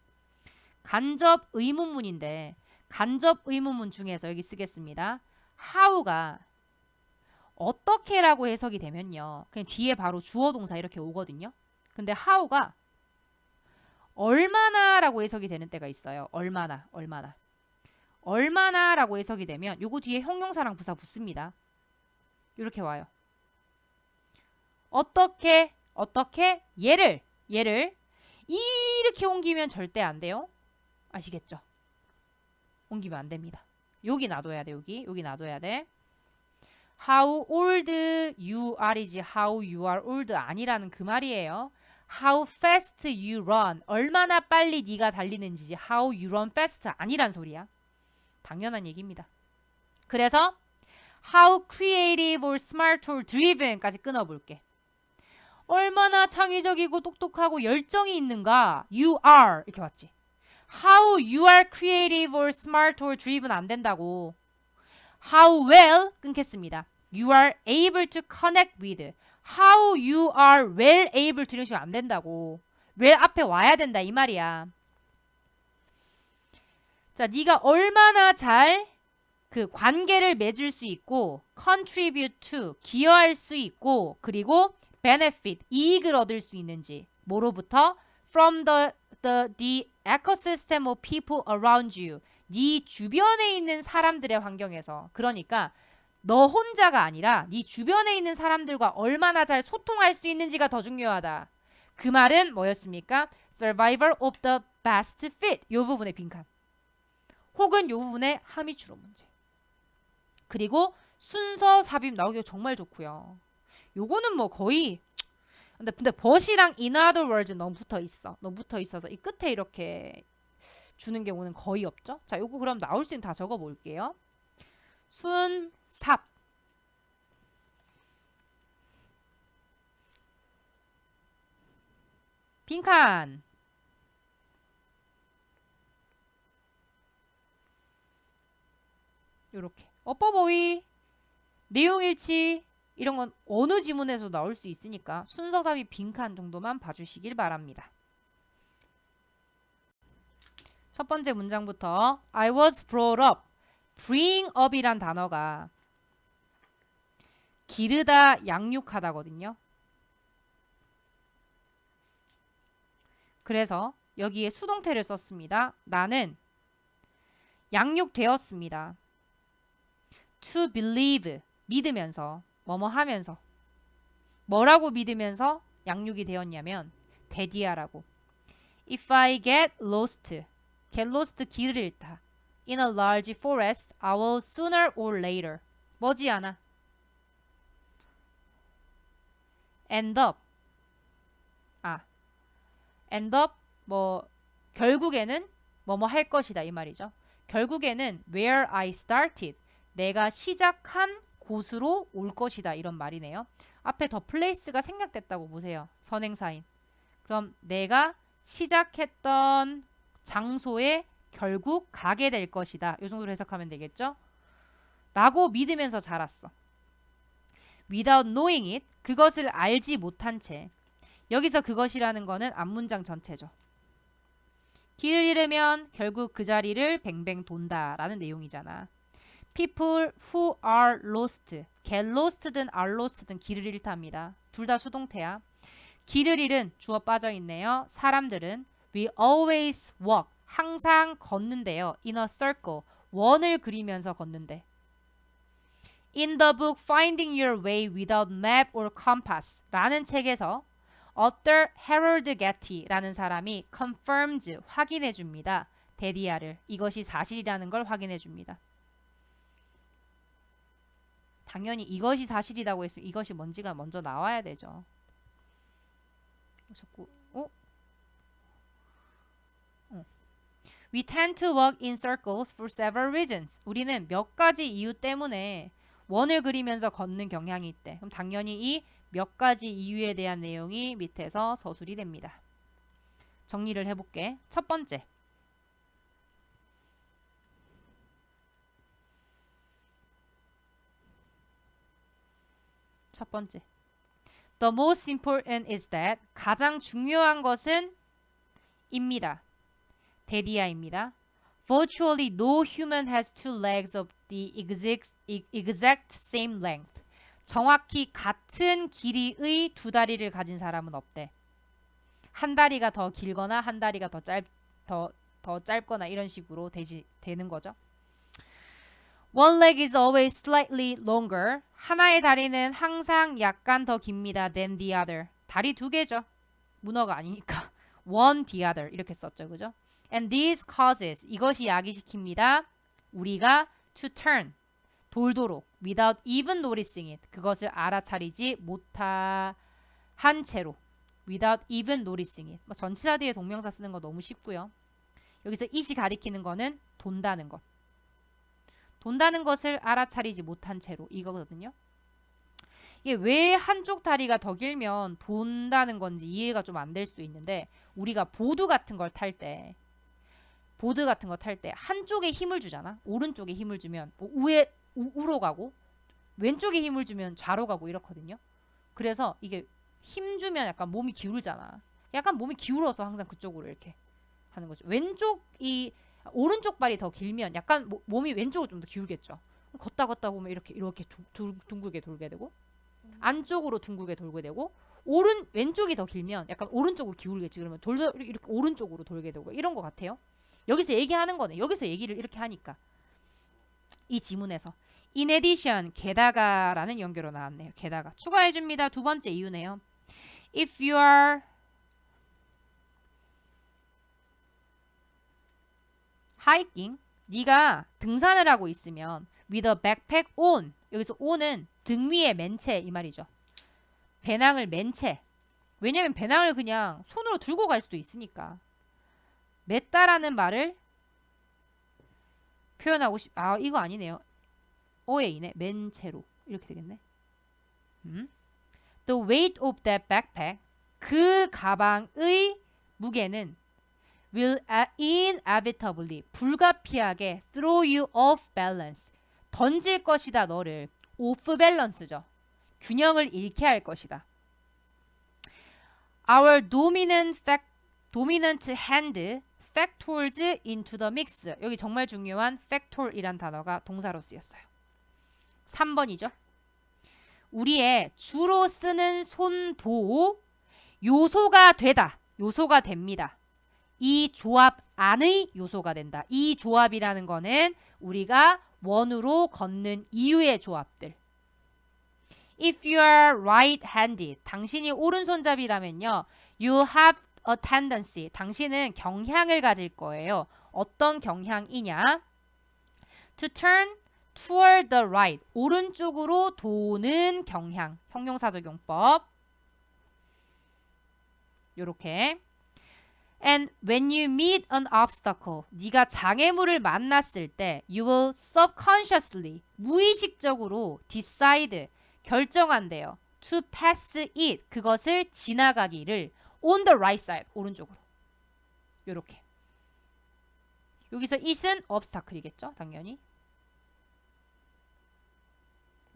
간접 의문문인데 간접 의문문 중에서 여기 쓰겠습니다. how가 어떻게라고 해석이 되면요. 그냥 뒤에 바로 주어 동사 이렇게 오거든요. 근데 how가 얼마나라고 해석이 되는 때가 있어요. 얼마나라고 해석이 되면 요거 뒤에 형용사랑 부사 붙습니다. 이렇게 와요. 어떻게 얘를 이렇게 옮기면 절대 안 돼요. 아시겠죠? 옮기면 안 됩니다. 여기 놔둬야 돼. 여기 놔둬야 돼. How old you are이지 how you are old 아니라는 그 말이에요. How fast you run 얼마나 빨리 네가 달리는지 how you run fast 아니란 소리야. 당연한 얘기입니다. 그래서 how creative or smart or driven까지 끊어볼게. 얼마나 창의적이고 똑똑하고 열정이 있는가? You are 이렇게 왔지. How you are creative or smart or driven 안 된다고. How well 끊겠습니다. You are able to connect with. How you are well able to 이런 식으로 안 된다고. well 앞에 와야 된다 이 말이야. 자, 네가 얼마나 잘 그 관계를 맺을 수 있고 contribute to 기여할 수 있고 그리고 benefit 이익을 얻을 수 있는지 뭐로부터 from the ecosystem of people around you 네 주변에 있는 사람들의 환경에서 그러니까 너 혼자가 아니라 네 주변에 있는 사람들과 얼마나 잘 소통할 수 있는지가 더 중요하다. 그 말은 뭐였습니까? Survival of the best fit 이 부분의 빈칸 혹은 이 부분의 함의 추론 문제. 그리고 순서 삽입 나오기가 정말 좋고요. 요거는 뭐 거의 근데 but이랑 in other words 너무 붙어 있어서 이 끝에 이렇게 주는 경우는 거의 없죠. 자, 요거 그럼 나올 수 있는 다 적어 볼게요. 순, 삽. 빈칸. 요렇게. 어버보이, 내용일치 이런 건 어느 지문에서 나올 수 있으니까 순서 삽입 빈칸 정도만 봐주시길 바랍니다. 첫 번째 문장부터 I was brought up. bring up이란 단어가 기르다, 양육하다거든요. 그래서 여기에 수동태를 썼습니다. 나는 양육되었습니다. to believe, 믿으면서, 뭐뭐 하면서. 뭐라고 믿으면서 양육이 되었냐면 데디아라고. If I get lost, 길을 잃다. In a large forest, I will sooner or later. 머지않아. end up. end up 뭐 결국에는 뭐뭐 할 것이다 이 말이죠. 결국에는 where I started. 내가 시작한 곳으로 올 것이다 이런 말이네요. 앞에 더 place가 생략됐다고 보세요. 선행사인. 그럼 내가 시작했던 장소에 결국 가게 될 것이다. 이 정도로 해석하면 되겠죠? 라고 믿으면서 자랐어. Without knowing it, 그것을 알지 못한 채. 여기서 그것이라는 거는 앞문장 전체죠. 길을 잃으면 결국 그 자리를 뱅뱅 돈다라는 내용이잖아. People who are lost, get lost든 are lost든 길을 잃답니다. 둘 다 수동태야. 길을 잃은 주어 빠져 있네요. 사람들은 we always walk, 항상 걷는데요. in a circle, 원을 그리면서 걷는데. In the book Finding Your Way Without Map or Compass 라는 책에서 author Harold Getty라는 사람이 confirms, 확인해 줍니다. 데디아를. 이것이 사실이라는 걸 확인해 줍니다. 당연히 이것이 사실이라고 했으면 이것이 뭔지가 먼저 나와야 되죠. 자꾸 We tend to walk in circles for several reasons. 우리는 몇 가지 이유 때문에 원을 그리면서 걷는 경향이 있대. 그럼 당연히 이 몇 가지 이유에 대한 내용이 밑에서 서술이 됩니다. 정리를 해볼게. 첫 번째. The most important is that 가장 중요한 것은 입니다. 데디아입니다. Virtually no human has two legs of the exact same length. 정확히 같은 길이의 두 다리를 가진 사람은 없대. 한 다리가 더 길거나 한 다리가 더 짧거나 이런 식으로 되는 거죠. One leg is always slightly longer. 하나의 다리는 항상 약간 더 깁니다. than the other. 다리 두 개죠. 문어가 아니니까. one the other 이렇게 썼죠. 그죠? And this causes 이것이 야기시킵니다. 우리가 to turn 돌도록 without even noticing it 그것을 알아차리지 못한 채로 without even noticing it 전치사 뒤에 동명사 쓰는 거 너무 쉽고요. 여기서 it이 가리키는 거는 돈다는 것. 돈다는 것을 알아차리지 못한 채로 이거거든요. 이게 왜 한쪽 다리가 더 길면 돈다는 건지 이해가 좀 안 될 수도 있는데 우리가 보드 같은 거 탈 때 한쪽에 힘을 주잖아. 오른쪽에 힘을 주면 우로 가고 왼쪽에 힘을 주면 좌로 가고 이렇거든요. 그래서 이게 힘 주면 약간 몸이 기울잖아. 약간 몸이 기울어서 항상 그쪽으로 이렇게 하는 거죠. 오른쪽 발이 더 길면 약간 몸이 왼쪽으로 좀 더 기울겠죠. 걷다 보면 이렇게 둥글게 돌게 되고 안쪽으로 둥글게 돌게 되고 왼쪽이 더 길면 약간 오른쪽으로 기울겠지. 그러면 이렇게 오른쪽으로 돌게 되고 이런 것 같아요. 여기서 얘기하는 거네. 여기서 얘기를 이렇게 하니까 이 지문에서 in addition 게다가라는 연결어 나왔네요. 게다가 추가해줍니다. 두 번째 이유네요. If you are hiking 네가 등산을 하고 있으면 with a backpack on 여기서 on은 등 위에 맨 채 이 말이죠. 배낭을 맨 채. 왜냐면 배낭을 그냥 손으로 들고 갈 수도 있으니까. 맸다라는 말을 표현하고 이거 아니네요. 어에이네. 맨 채로. 이렇게 되겠네. The weight of that backpack 그 가방의 무게는 will inevitably 불가피하게 throw you off balance 던질 것이다 너를 off balance죠. 균형을 잃게 할 것이다. Our dominant hand factors into the mix. 여기 정말 중요한 factor이란 단어가 동사로 쓰였어요. 3번이죠. 우리의 주로 쓰는 손도 요소가 됩니다. 이 조합 안의 요소가 된다. 이 조합이라는 거는 우리가 원으로 걷는 이유의 조합들. If you are right-handed, 당신이 오른손잡이라면요. You have a tendency, 당신은 경향을 가질 거예요. 어떤 경향이냐? To turn toward the right, 오른쪽으로 도는 경향. 형용사적용법. 요렇게. And when you meet an obstacle, 네가 장애물을 만났을 때 you will subconsciously, 무의식적으로 decide, 결정한대요. To pass it, 그것을 지나가기를 on the right side, 오른쪽으로. 요렇게. 여기서 it은 obstacle이겠죠, 당연히.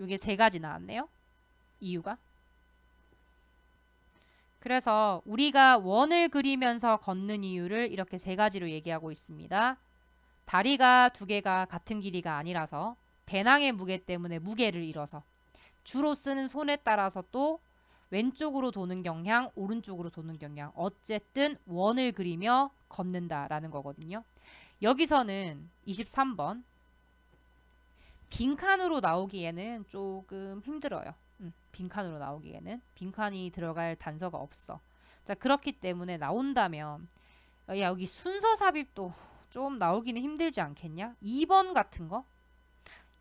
요게 세 가지 나왔네요. 이유가. 그래서 우리가 원을 그리면서 걷는 이유를 이렇게 세 가지로 얘기하고 있습니다. 다리가 두 개가 같은 길이가 아니라서 배낭의 무게 때문에 무게를 잃어서 주로 쓰는 손에 따라서 또 왼쪽으로 도는 경향, 오른쪽으로 도는 경향 어쨌든 원을 그리며 걷는다라는 거거든요. 여기서는 23번 빈칸으로 나오기에는 조금 힘들어요. 빈칸으로 나오기에는 빈칸이 들어갈 단서가 없어. 자, 그렇기 때문에 나온다면 야, 여기 순서 삽입도 좀 나오기는 힘들지 않겠냐? 2번 같은 거?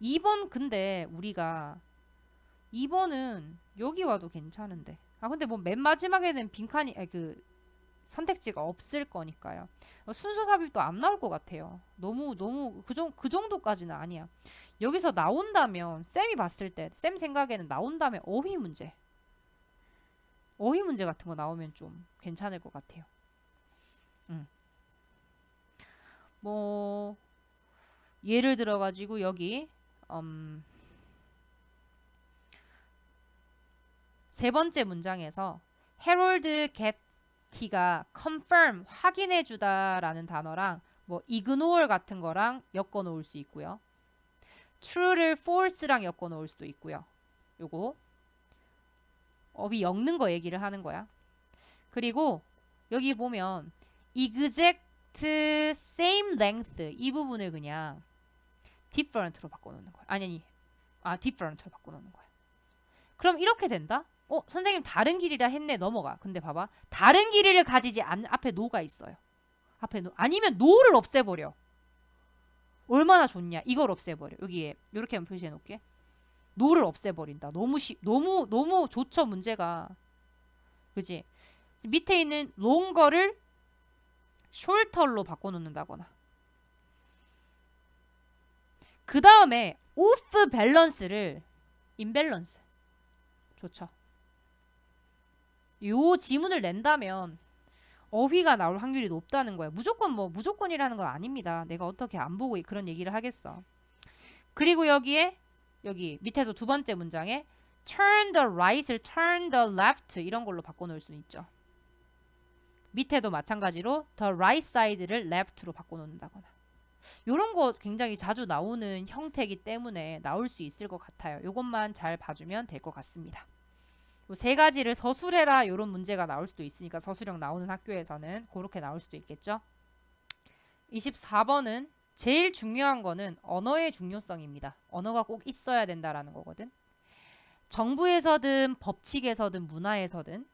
2번 근데 우리가 2번은 여기 와도 괜찮은데. 근데 뭐 맨 마지막에는 빈칸이 그 선택지가 없을 거니까요. 순서 삽입도 안 나올 것 같아요. 너무 그 정도까지는 아니야. 여기서 나온다면 쌤이 봤을 때 쌤 생각에는 나온다면 어휘 문제 같은 거 나오면 좀 괜찮을 것 같아요. 뭐 예를 들어 가지고 여기 세 번째 문장에서 해롤드 게티가 confirm 확인해 주다라는 단어랑 뭐 ignore 같은 거랑 엮어 놓을 수 있고요. true를 false랑 엮어 놓을 수도 있고요. 요거 어휘 엮는 거 얘기를 하는 거야. 그리고 여기 보면 exact same length 이 부분을 그냥 different로 바꿔놓는 거야. 아니 different로 바꿔놓는 거야. 그럼 이렇게 된다? 선생님 다른 길이라 했네 넘어가. 근데 봐봐. 다른 길이를 가지지 않는 앞에 no가 있어요. 앞에 no. 아니면 no를 없애버려. 얼마나 좋냐. 이걸 없애버려. 여기에 이렇게 한번 표시해 놓을게. no를 없애버린다. 너무 좋죠 문제가. 그지? 밑에 있는 longer를 shorter로 바꿔놓는다거나. 그 다음에 off balance를 imbalance. 좋죠. 요 지문을 낸다면 어휘가 나올 확률이 높다는 거야. 무조건이라는 건 아닙니다. 내가 어떻게 안 보고 그런 얘기를 하겠어. 그리고 여기 밑에서 두 번째 문장에 turn the right을 turn the left 이런 걸로 바꿔놓을 수는 있죠. 밑에도 마찬가지로 the right side를 left로 바꿔놓는다거나. 이런 거 굉장히 자주 나오는 형태이기 때문에 나올 수 있을 것 같아요. 이것만 잘 봐주면 될 것 같습니다. 요 세 가지를 서술해라 이런 문제가 나올 수도 있으니까 서술형 나오는 학교에서는 그렇게 나올 수도 있겠죠. 24번은 제일 중요한 거는 언어의 중요성입니다. 언어가 꼭 있어야 된다라는 거거든. 정부에서든 법칙에서든 문화에서든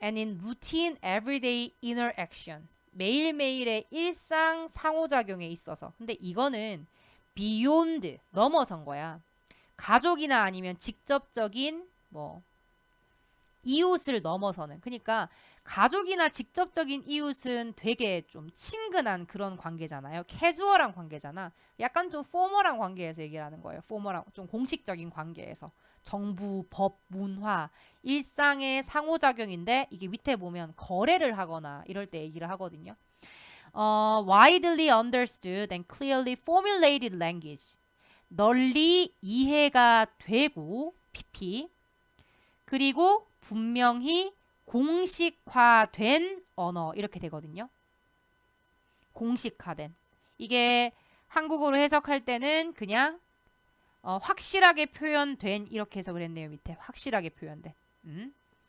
and in routine everyday interaction 매일매일의 일상 상호작용에 있어서 근데 이거는 beyond 넘어선 거야. 가족이나 아니면 직접적인 이웃을 넘어서는 그러니까 가족이나 직접적인 이웃은 되게 좀 친근한 그런 관계잖아요. 캐주얼한 관계잖아. 약간 좀 포멀한 관계에서 얘기를 하는 거예요. 포멀한 좀 공식적인 관계에서 정부, 법, 문화, 일상의 상호작용인데 이게 밑에 보면 거래를 하거나 이럴 때 얘기를 하거든요. widely understood and clearly formulated language 널리 이해가 되고 PP 그리고 분명히 공식화된 언어 이렇게 되거든요. 공식화된 이게 한국어로 해석할 때는 그냥 확실하게 표현된 이렇게 해석을 했네요. 밑에 확실하게 표현된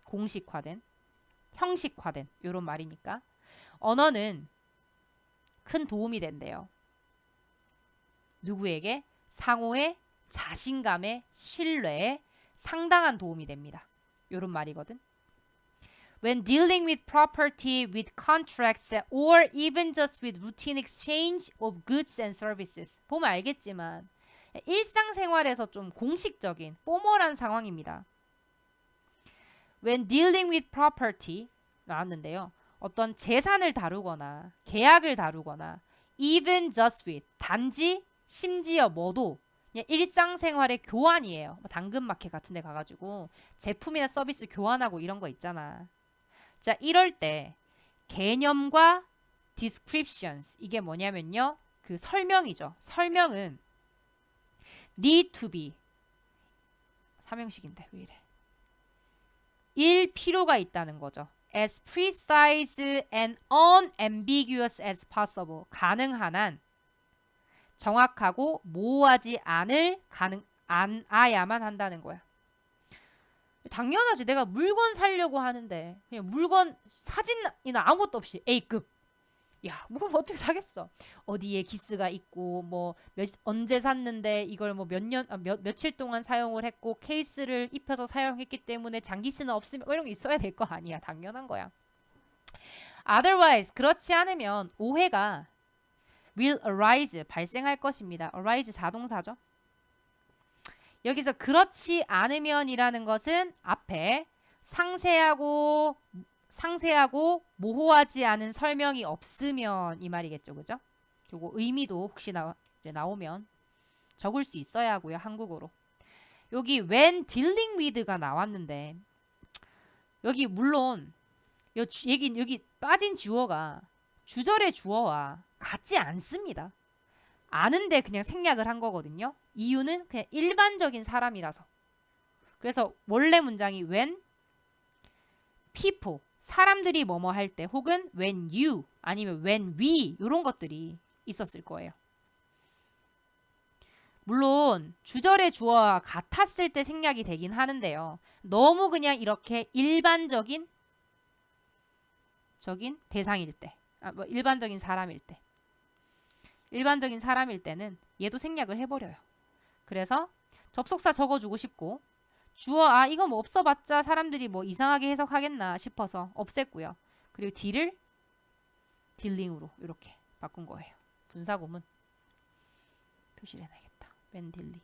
공식화된 형식화된 이런 말이니까 언어는 큰 도움이 된대요. 누구에게? 상호의 자신감에 신뢰에 상당한 도움이 됩니다. 이런 말이거든. When dealing with property, with contracts, or even just with routine exchange of goods and services. 보면 알겠지만 일상생활에서 좀 공식적인, 포멀한 상황입니다. When dealing with property 나왔는데요. 어떤 재산을 다루거나 계약을 다루거나 even just with 단지 심지어 뭐도 그냥 일상생활의 교환이에요. 당근마켓 같은 데 가가지고 제품이나 서비스 교환하고 이런 거 있잖아. 자, 이럴 때 개념과 descriptions 이게 뭐냐면요. 그 설명이죠. 설명은 need to be 삼형식인데 왜 이래. 일 필요가 있다는 거죠. as precise and unambiguous as possible 가능한 한 정확하고 모호하지 않아야만 한다는 거야. 당연하지. 내가 물건 사려고 하는데 그냥 물건 사진이나 아무것도 없이 A급. 야, 뭐 어떻게 사겠어? 어디에 기스가 있고 언제 샀는데 이걸 며칠 동안 사용을 했고 케이스를 입혀서 사용했기 때문에 장기스는 없으면 이런 게 있어야 될 거 아니야. 당연한 거야. Otherwise 그렇지 않으면 오해가 will arise 발생할 것입니다. arise 자동사죠. 여기서 그렇지 않으면이라는 것은 앞에 상세하고 모호하지 않은 설명이 없으면 이 말이겠죠. 그죠? 요거 의미도 혹시 이제 나오면 적을 수 있어야 하고요. 한국어로. 여기 when dealing with가 나왔는데 여기 물론 여기 빠진 주어가 주절의 주어와 같지 않습니다. 아는데 그냥 생략을 한 거거든요. 이유는 그냥 일반적인 사람이라서. 그래서 원래 문장이 when people 사람들이 뭐뭐 할 때 혹은 when you 아니면 when we 이런 것들이 있었을 거예요. 물론 주절의 주어와 같았을 때 생략이 되긴 하는데요. 너무 그냥 이렇게 일반적인 대상일 때, 뭐 일반적인 사람일 때는 얘도 생략을 해버려요. 그래서 접속사 적어주고 싶고 주어 이거 뭐 없어봤자 사람들이 뭐 이상하게 해석하겠나 싶어서 없앴고요. 그리고 D를 딜링으로 이렇게 바꾼 거예요. 분사구문 표시를 해놔야겠다. 맨 딜링.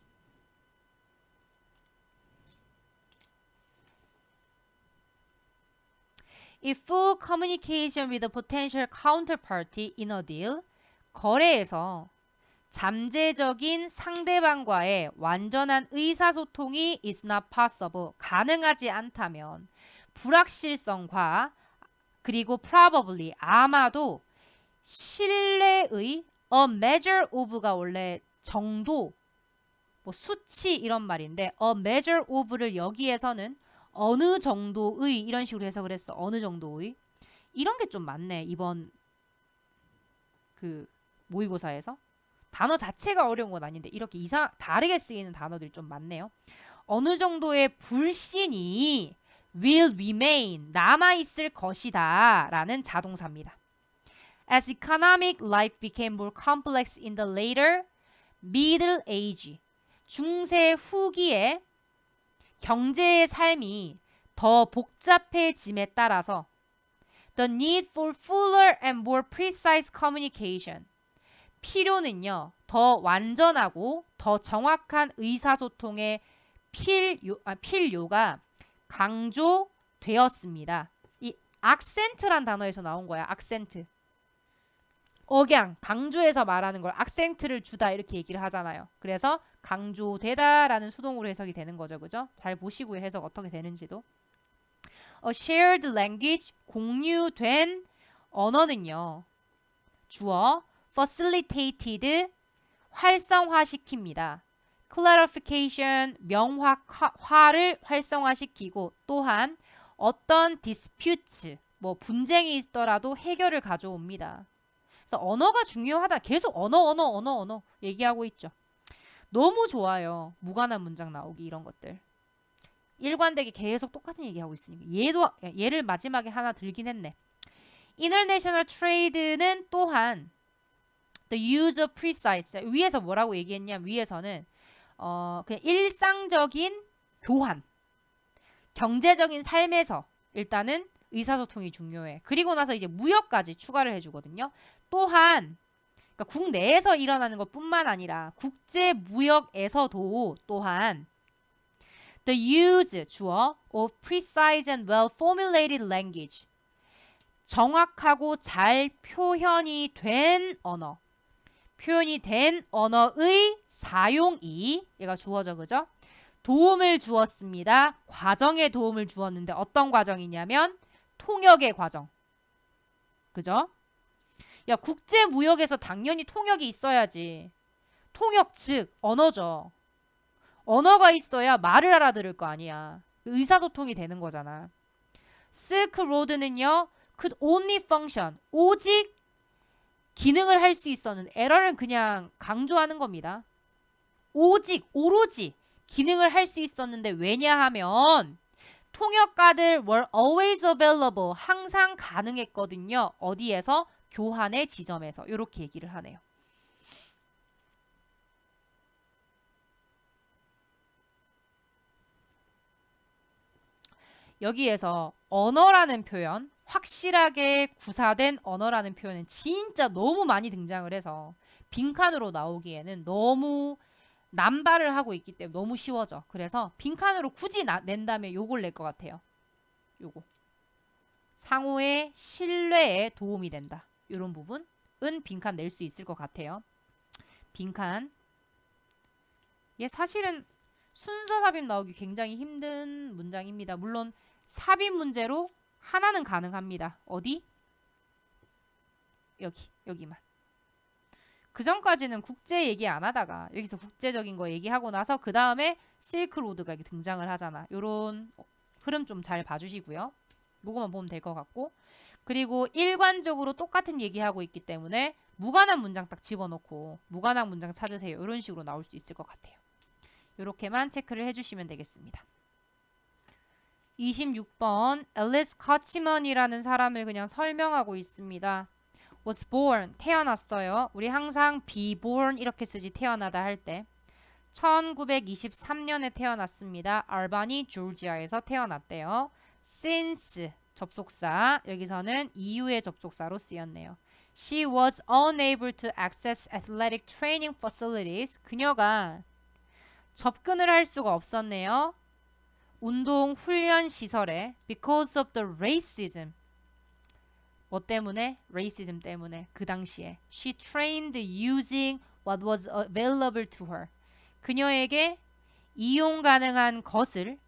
If full communication with a potential counterparty in a deal, 거래에서 잠재적인 상대방과의 완전한 의사소통이 is not possible, 가능하지 않다면 불확실성과 그리고 probably, 아마도 신뢰의 a measure of가 원래 정도, 뭐 수치 이런 말인데 a measure of를 여기에서는 어느 정도의 이런 식으로 해석을 했어. 어느 정도의. 이런 게 좀 많네. 이번 그 모의고사에서. 단어 자체가 어려운 건 아닌데 이렇게 다르게 쓰이는 단어들이 좀 많네요. 어느 정도의 불신이 will remain, 남아있을 것이다 라는 자동사입니다. As economic life became more complex in the later middle age, 중세 후기에 경제의 삶이 더 복잡해짐에 따라서 the need for fuller and more precise communication, 필요는요, 더 완전하고 더 정확한 의사소통의 필요가 강조되었습니다. 이 악센트란 단어에서 나온 거야. 악센트. 억양, 강조해서 말하는 걸 악센트를 주다 이렇게 얘기를 하잖아요. 그래서 강조되다라는 수동으로 해석이 되는 거죠. 그죠? 잘 보시고요. 해석 어떻게 되는지도. A shared language, 공유된 언어는요. 주어 facilitated, 활성화시킵니다. clarification, 명확화를 활성화시키고 또한 어떤 disputes, 뭐 분쟁이 있더라도 해결을 가져옵니다. 그래서 언어가 중요하다. 계속 언어 얘기하고 있죠. 너무 좋아요. 무관한 문장 나오기 이런 것들. 일관되게 계속 똑같은 얘기하고 있으니까. 얘를 마지막에 하나 들긴 했네. International Trade는 또한 the use of precise, 위에서 뭐라고 얘기했냐, 위에서는 그냥 일상적인 교환, 경제적인 삶에서 일단은 의사소통이 중요해. 그리고 나서 이제 무역까지 추가를 해주거든요. 또한 그러니까 국내에서 일어나는 것뿐만 아니라 국제 무역에서도 또한 the use, 주어, of precise and well formulated language, 정확하고 잘 표현이 된 언어의 사용이, 얘가 주어져, 그죠? 도움을 주었습니다. 과정에 도움을 주었는데 어떤 과정이냐면 통역의 과정. 그죠? 야, 국제 무역에서 당연히 통역이 있어야지. 통역 즉 언어죠. 언어가 있어야 말을 알아들을 거 아니야. 의사소통이 되는 거잖아. Silk Road는요, could only function, 오직 기능을 할 수 있었는데, 에러는 그냥 강조하는 겁니다. 오로지 기능을 할 수 있었는데 왜냐하면 통역가들 were always available, 항상 가능했거든요. 어디에서? 교환의 지점에서. 이렇게 얘기를 하네요. 여기에서 언어라는 표현, 확실하게 구사된 언어라는 표현은 진짜 너무 많이 등장을 해서 빈칸으로 나오기에는 너무 남발을 하고 있기 때문에 너무 쉬워져. 그래서 빈칸으로 굳이 낸다면 요걸 낼 것 같아요. 요거. 상호의 신뢰에 도움이 된다. 이런 부분은 빈칸 낼 수 있을 것 같아요. 빈칸. 얘 사실은 순서 삽입 나오기 굉장히 힘든 문장입니다. 물론 삽입 문제로 하나는 가능합니다. 어디? 여기만. 그 전까지는 국제 얘기 안 하다가 여기서 국제적인 거 얘기하고 나서 그 다음에 실크로드가 등장을 하잖아. 요런 흐름 좀 잘 봐주시고요. 요거만 보면 될 것 같고, 그리고 일관적으로 똑같은 얘기하고 있기 때문에 무관한 문장 딱 집어넣고 무관한 문장 찾으세요. 이런 식으로 나올 수 있을 것 같아요. 이렇게만 체크를 해주시면 되겠습니다. 26번 앨리스 커치먼이라는 사람을 그냥 설명하고 있습니다. was born, 태어났어요. 우리 항상 be born 이렇게 쓰지 태어나다 할 때. 1923년에 태어났습니다. 알바니, 조지아에서 태어났대요. since, 접속사, 여기서는 이후의 접속사로 쓰였네요. She was unable to access athletic training facilities. 그녀가 접근을 할 수가 없었네요. 운동 훈련 시설에 because of the racism. 뭐 때문에? racism 때문에. 그 당시에. She trained using what was available to her. 그녀에게 이용 가능한 것을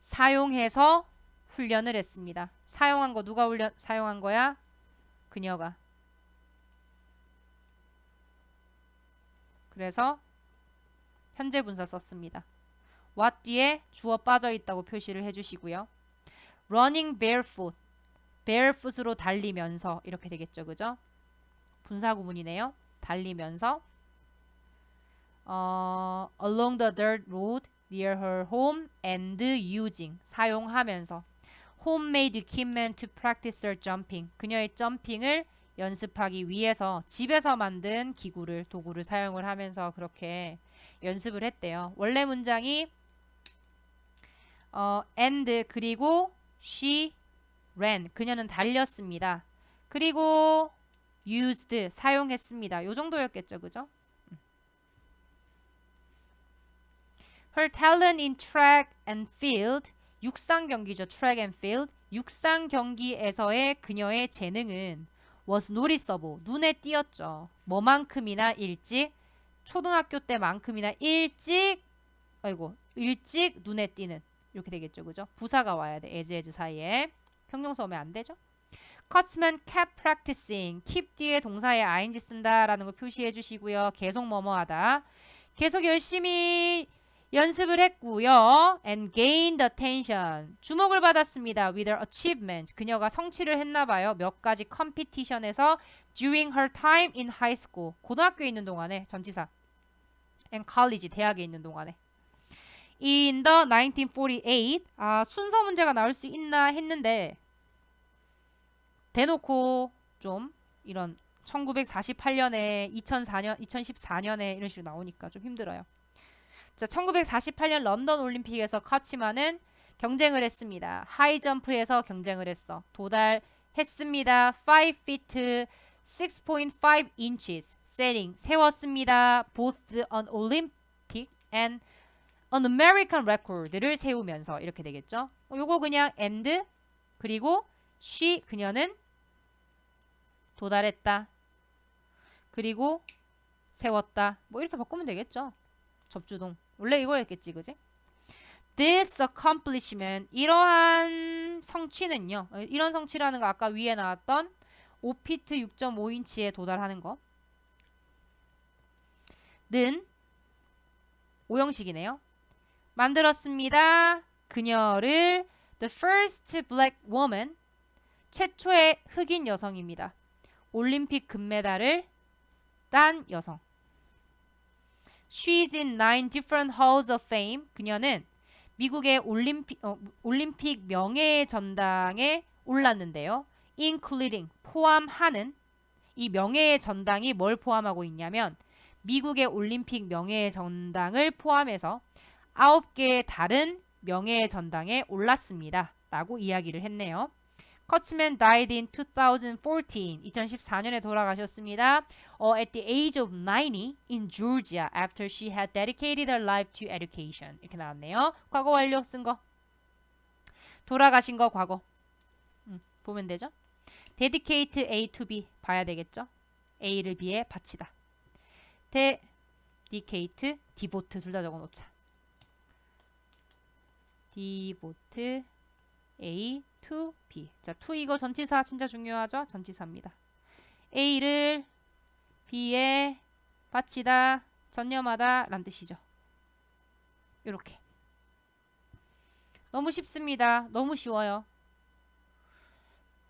사용해서 훈련을 했습니다. 사용한 거 누가 사용한 거야? 그녀가. 그래서 현재 분사 썼습니다. what 뒤에 주어 빠져 있다고 표시를 해주시고요. running barefoot, barefoot으로 달리면서 이렇게 되겠죠, 그죠? 분사 구문이네요. 달리면서 along the dirt road near her home and using, 사용하면서 homemade equipment to practice her jumping, 그녀의 점핑을 연습하기 위해서 집에서 만든 도구를 사용을 하면서 그렇게 연습을 했대요. 원래 문장이 and 그리고 she ran, 그녀는 달렸습니다. 그리고 used, 사용했습니다. 요 정도였겠죠, 그죠? Her talent in track and field, 육상 경기죠. track and field. 육상 경기에서의 그녀의 재능은 was noticeable, 눈에 띄었죠. 뭐만큼이나 일찍, 초등학교 때만큼이나 일찍 눈에 띄는, 이렇게 되겠죠. 그죠? 부사가 와야 돼. as 사이에. 형용사 오면 안 되죠? Coachman kept practicing. keep 뒤에 동사에 ing 쓴다라는 거 표시해 주시고요. 계속 뭐뭐하다. 계속 열심히 연습을 했고요. and gained attention. 주목을 받았습니다. with her achievement. 그녀가 성취를 했나 봐요. 몇 가지 컴피티션에서 during her time in high school. 고등학교에 있는 동안에 전치사. and college. 대학에 있는 동안에. in the 1948. 순서 문제가 나올 수 있나 했는데 대놓고 좀 이런 1948년에 2004년, 2014년에 이런 식으로 나오니까 좀 힘들어요. 자, 1948년 런던 올림픽에서 커치만은 경쟁을 했습니다. 하이점프에서 경쟁을 했어. 도달했습니다. 5 feet 6.5 inches setting 세웠습니다. both an Olympic and an American record를 세우면서 이렇게 되겠죠. 요거 그냥 and 그리고 she 그녀는 도달했다. 그리고 세웠다. 뭐 이렇게 바꾸면 되겠죠. 접주동. 원래 이거였겠지, 그지? This accomplishment, 이러한 성취는요. 이런 성취라는 거 아까 위에 나왔던 5피트 6.5인치에 도달하는 거. 는 오형식이네요. 만들었습니다. 그녀를 the first black woman, 최초의 흑인 여성입니다. 올림픽 금메달을 딴 여성. She's in 9 different halls of fame. 그녀는 미국의 올림픽 명예의 전당에 올랐는데요. including, 포함하는, 이 명예의 전당이 뭘 포함하고 있냐면 미국의 올림픽 명예의 전당을 포함해서 9개의 다른 명예의 전당에 올랐습니다. 라고 이야기를 했네요. 커츠맨 died in 2014. 2014년에 돌아가셨습니다. At the age of 90 in Georgia after she had dedicated her life to education. 이렇게 나왔네요. 과거 완료 쓴 거. 돌아가신 거 과거. 보면 되죠. dedicate A to B 봐야 되겠죠. A를 B에 바치다. dedicate, devote 둘 다 적어놓자. devote A to B. 자, to 이거 전치사 진짜 중요하죠? 전치사입니다. A를 B에 바치다, 전념하다 라는 뜻이죠. 이렇게. 너무 쉽습니다. 너무 쉬워요.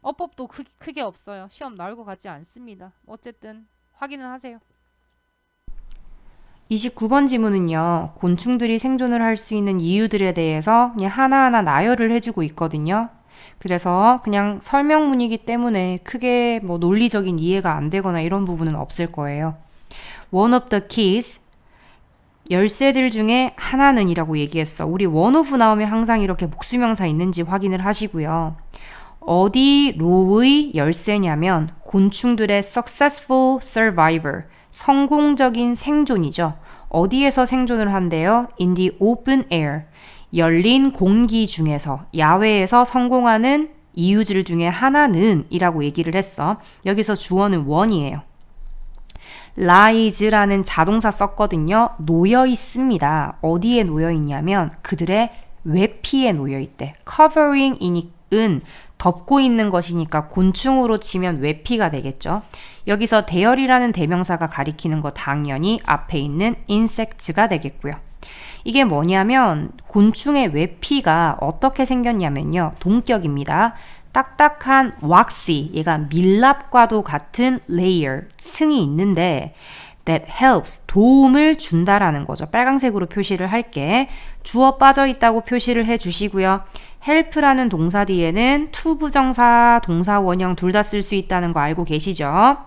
어법도 크게 없어요. 시험 나올 것 같지 않습니다. 어쨌든 확인은 하세요. 29번 지문은요. 곤충들이 생존을 할 수 있는 이유들에 대해서 그냥 하나하나 나열을 해주고 있거든요. 그래서 그냥 설명문이기 때문에 크게 뭐 논리적인 이해가 안 되거나 이런 부분은 없을 거예요. One of the keys, 열쇠들 중에 하나는 이라고 얘기했어. 우리 one of 나오면 항상 이렇게 복수명사 있는지 확인을 하시고요. 어디로의 열쇠냐면 곤충들의 successful survivor, 성공적인 생존이죠. 어디에서 생존을 한대요? In the open air, 열린 공기 중에서, 야외에서 성공하는 이유들 중에 하나는 이라고 얘기를 했어. 여기서 주어는 one이에요. lies라는 자동사 썼거든요. 놓여 있습니다. 어디에 놓여 있냐면 그들의 외피에 놓여 있대. covering은 덮고 있는 것이니까 곤충으로 치면 외피가 되겠죠. 여기서 대열이라는 대명사가 가리키는 거 당연히 앞에 있는 insect가 되겠고요. 이게 뭐냐면 곤충의 외피가 어떻게 생겼냐면요. 동격입니다. 딱딱한 waxy, 얘가 밀랍과도 같은 layer, 층이 있는데 that helps, 도움을 준다라는 거죠. 빨강색으로 표시를 할게. 주어 빠져 있다고 표시를 해주시고요. help라는 동사 뒤에는 to 부정사, 동사 원형 둘 다 쓸 수 있다는 거 알고 계시죠?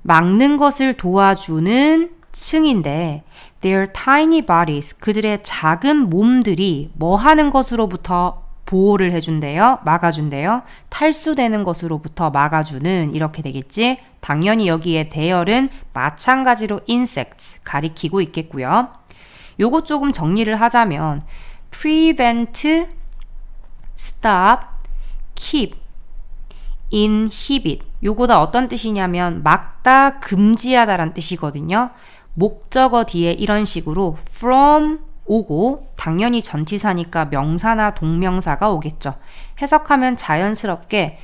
막는 것을 도와주는 층인데 their tiny bodies, 그들의 작은 몸들이 뭐 하는 것으로부터 보호를 해준대요. 막아준대요. 탈수되는 것으로부터 막아주는, 이렇게 되겠지. 당연히 여기에 대열은 마찬가지로 insects 가리키고 있겠고요. 요거 조금 정리를 하자면 prevent, stop, keep, inhibit, 요거 다 어떤 뜻이냐면 막다, 금지하다란 뜻이거든요. 목적어 뒤에 이런 식으로 from 오고 당연히 전치사니까 명사나 동명사가 오겠죠. 해석하면 자연스럽게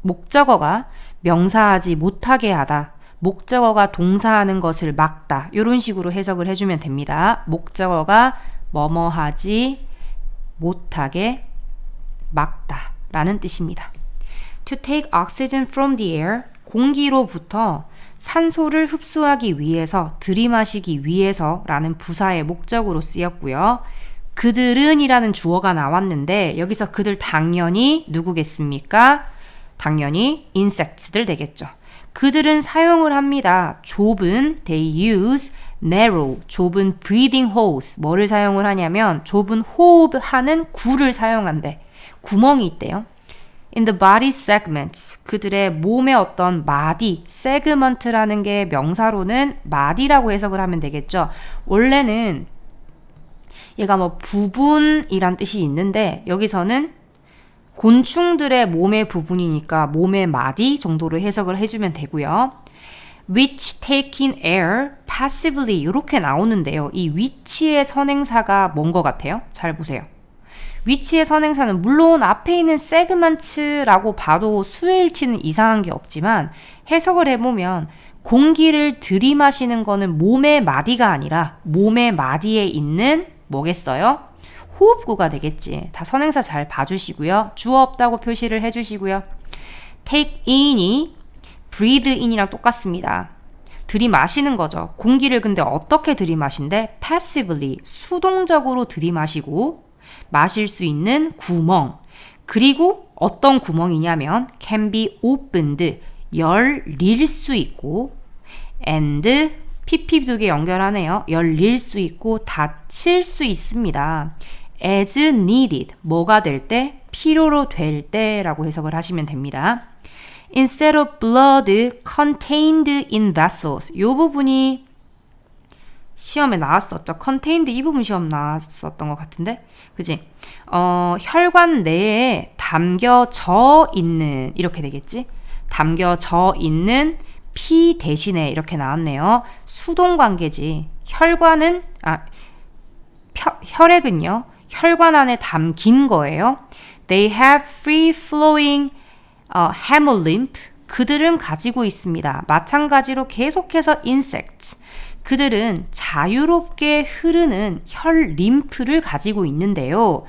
목적어가 명사하지 못하게 하다, 목적어가 동사하는 것을 막다, 이런 식으로 해석을 해주면 됩니다. 목적어가 뭐뭐하지 못하게 막다 라는 뜻입니다. To take oxygen from the air, 공기로부터 산소를 흡수하기 위해서, 들이마시기 위해서 라는 부사의 목적으로 쓰였고요. 그들은 이라는 주어가 나왔는데 여기서 그들 당연히 누구겠습니까? 당연히 insects들 되겠죠. 그들은 사용을 합니다. 좁은, they use narrow, 좁은 breathing holes, 뭐를 사용을 하냐면 좁은 호흡하는 구를 사용한대. 구멍이 있대요. In the body segments, 그들의 몸의 어떤 마디, segment라는 게 명사로는 마디라고 해석을 하면 되겠죠. 원래는 얘가 뭐 부분이란 뜻이 있는데 여기서는 곤충들의 몸의 부분이니까 몸의 마디 정도로 해석을 해주면 되고요. which take in air passively 이렇게 나오는데요. 이 which의 선행사가 뭔 것 같아요? 잘 보세요. 위치의 선행사는 물론 앞에 있는 segments라고 봐도 수일치는 이상한 게 없지만 해석을 해보면 공기를 들이마시는 거는 몸의 마디가 아니라 몸의 마디에 있는 뭐겠어요? 호흡구가 되겠지. 다 선행사 잘 봐주시고요. 주어 없다고 표시를 해주시고요. take in이 breathe in이랑 똑같습니다. 들이마시는 거죠. 공기를 근데 어떻게 들이마신대? passively, 수동적으로 들이마시고 마실 수 있는 구멍. 그리고 어떤 구멍이냐면 can be opened, 열릴 수 있고 and pp 두 개 연결하네요. 열릴 수 있고 닫힐 수 있습니다. as needed, 뭐가 될 때? 필요로 될 때라고 해석을 하시면 됩니다. Instead of blood contained in vessels, 이 부분이 시험에 나왔었죠. contained 이 부분 시험 나왔었던 것 같은데, 그지? 혈관 내에 담겨져 있는, 이렇게 되겠지? 담겨져 있는 피 대신에 이렇게 나왔네요. 수동 관계지. 혈관은 혈액은요. 혈관 안에 담긴 거예요. They have free flowing hemolymph. 그들은 가지고 있습니다. 마찬가지로 계속해서 insects. 그들은 자유롭게 흐르는 혈 림프를 가지고 있는데요.